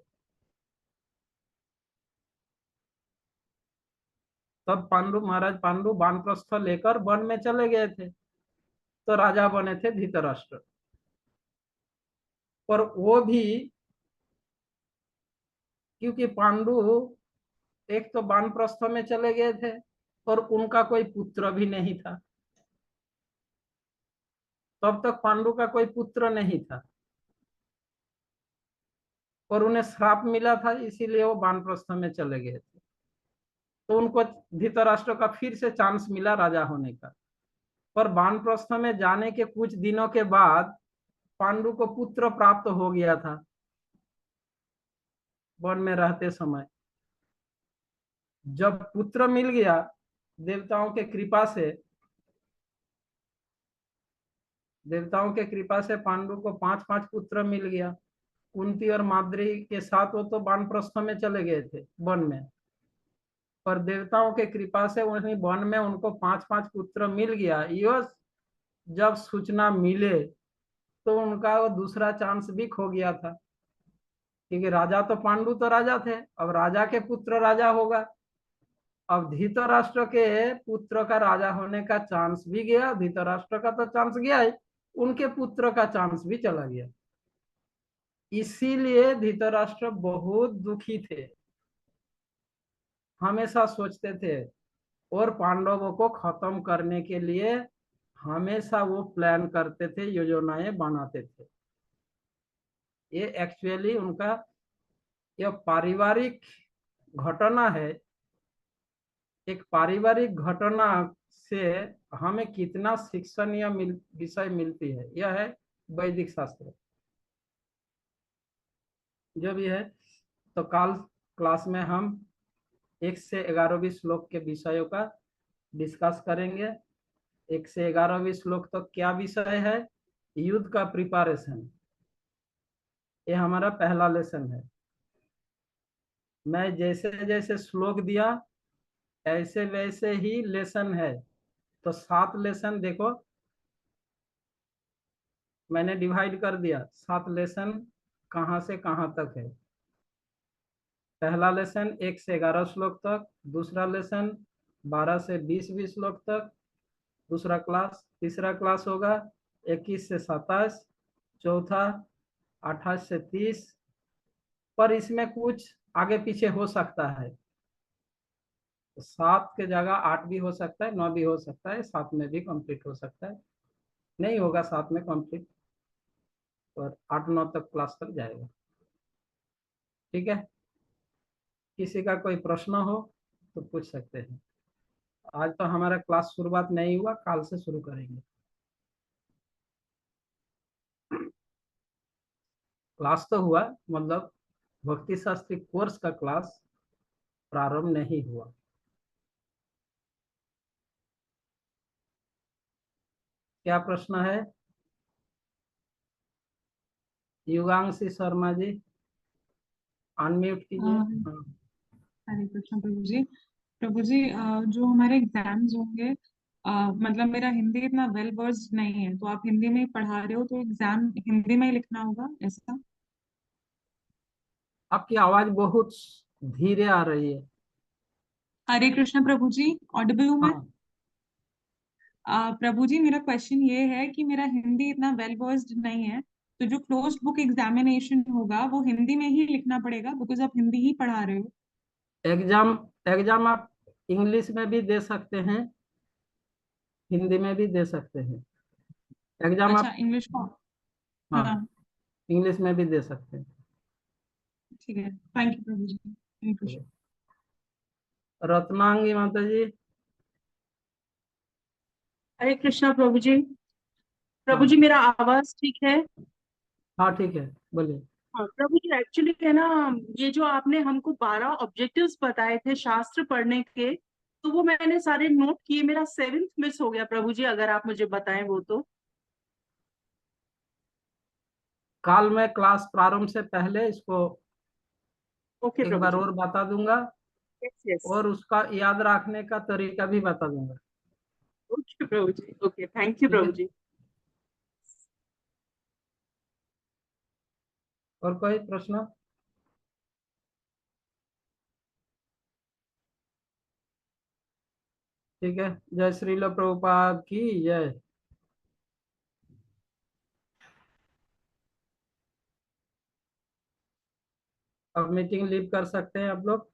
तब महाराज पांडु वानप्रस्थ लेकर वन में चले गए थे, तो राजा बने थे धृतराष्ट्र। पर वो भी क्योंकि पांडु एक तो वानप्रस्थ में चले गए थे और उनका कोई पुत्र भी नहीं था, तब तक पांडु का कोई पुत्र नहीं था, और उन्हें श्राप मिला था, इसीलिए वो वानप्रस्थ में चले गए थे। तो उनको धृतराष्ट्र का फिर से चांस मिला राजा होने का। पर वानप्रस्थ में जाने के कुछ दिनों के बाद पांडु को पुत्र प्राप्त हो गया था वन में रहते समय। जब पुत्र मिल गया देवताओं के कृपा से पांडु को 5-5 पुत्र मिल गया। कुंती और माद्री के साथ वो तो वानप्रस्थ में चले गए थे वन में, पर देवताओं के कृपा से वहीं वन में उनको 5-5 पुत्र मिल गया। यह जब सूचना मिले तो उनका वो दूसरा चांस भी खो गया था, क्योंकि राजा तो पांडु तो राजा थे, अब राजा के पुत्र राजा होगा। अब धृतराष्ट्र के पुत्र का राजा होने का चांस भी गया, धृतराष्ट्र का तो चांस गया ही, उनके पुत्र का चांस भी चला गया। इसीलिए धृतराष्ट्र बहुत दुखी थे, हमेशा सोचते थे, और पांडवों को खत्म करने के लिए हमेशा वो प्लान करते थे, योजनाएं बनाते थे। ये एक्चुअली उनका यह पारिवारिक घटना है। एक पारिवारिक घटना से हमें कितना शिक्षणीय विषय मिलती है, यह है वैदिक शास्त्र। जो भी है, तो कल क्लास में हम 1 से 11वीं श्लोक के विषयों का डिस्कस करेंगे। 1 से 11वीं श्लोक तक क्या विषय है? युद्ध का प्रिपरेशन। ये हमारा पहला लेसन है। मैं जैसे जैसे श्लोक दिया ऐसे वैसे ही लेसन है, तो 7 लेसन देखो मैंने डिवाइड कर दिया। 7 लेसन कहाँ से कहाँ तक है। पहला लेसन 1 से 11 श्लोक तक, दूसरा लेसन 12 से 20 श्लोक तक, दूसरा क्लास, तीसरा क्लास होगा 21 से 27, चौथा 28 से 30। पर इसमें कुछ आगे पीछे हो सकता है, तो 7 के जगह 8 भी हो सकता है, 9 भी हो सकता है, 7 में भी कंप्लीट हो सकता है। नहीं होगा 7 में कंप्लीट, पर 8-9 तक क्लास तक जाएगा। ठीक है, किसी का कोई प्रश्न हो तो पूछ सकते हैं। आज तो हमारा क्लास शुरुआत नहीं हुआ, कल से शुरू करेंगे। क्लास तो हुआ, मतलब भक्ति शास्त्री कोर्स का क्लास प्रारंभ नहीं हुआ। क्या प्रश्न है युगांशी शर्मा जी? अनम्यूट कीजिए। हाँ। हरे कृष्ण प्रभु जी। प्रभु जी, जो हमारे एग्जाम्स होंगे, मतलब मेरा हिंदी इतना वेल वर्स्ड नहीं है, तो आप हिंदी में ही पढ़ा रहे हो, तो एग्जाम हिंदी में ही लिखना होगा ऐसा? आपकी आवाज बहुत धीरे आ रही है। हरे कृष्ण प्रभु जी, ऑडिबल हूँ मैं? हाँ, प्रभु जी, मेरा क्वेश्चन ये है कि मेरा हिंदी इतना वेल वर्स्ड नहीं है, तो जो क्लोज बुक एग्जामिनेशन होगा वो हिंदी में ही लिखना पड़ेगा, बिकॉज आप हिंदी ही पढ़ा रहे हो। एग्जाम एग्जाम आप इंग्लिश में भी दे सकते हैं, हिंदी में भी दे सकते हैं। एग्जाम अच्छा, आप, इंग्लिश का। हाँ, हाँ, इंग्लिश में भी दे सकते हैं। ठीक है। थैंक यू प्रभु जी, थैंक यू। रत्नांगी माता जी। हरे कृष्णा प्रभु जी। प्रभु हाँ, जी, मेरा आवाज ठीक है? हाँ, ठीक है, बोलिए। हाँ प्रभु जी, एक्चुअली है ना, ये जो आपने हमको 12 ऑब्जेक्टिव्स बताए थे शास्त्र पढ़ने के, तो वो मैंने सारे नोट किए। मेरा 7th मिस हो गया प्रभु जी, अगर आप मुझे बताएं वो तो। कल मैं क्लास प्रारंभ से पहले इसको ओके एक प्रभु बार जी। और बता दूंगा, यस यस। और उसका याद रखने का तरीका भी बता दूंगा। Okay Prabhu ji, okay, thank you ठीक प्रभु है, जी। और कोई प्रश्न? ठीक है, जय श्रील प्रभुपाद की जय। अब मीटिंग लीव कर सकते हैं आप लोग।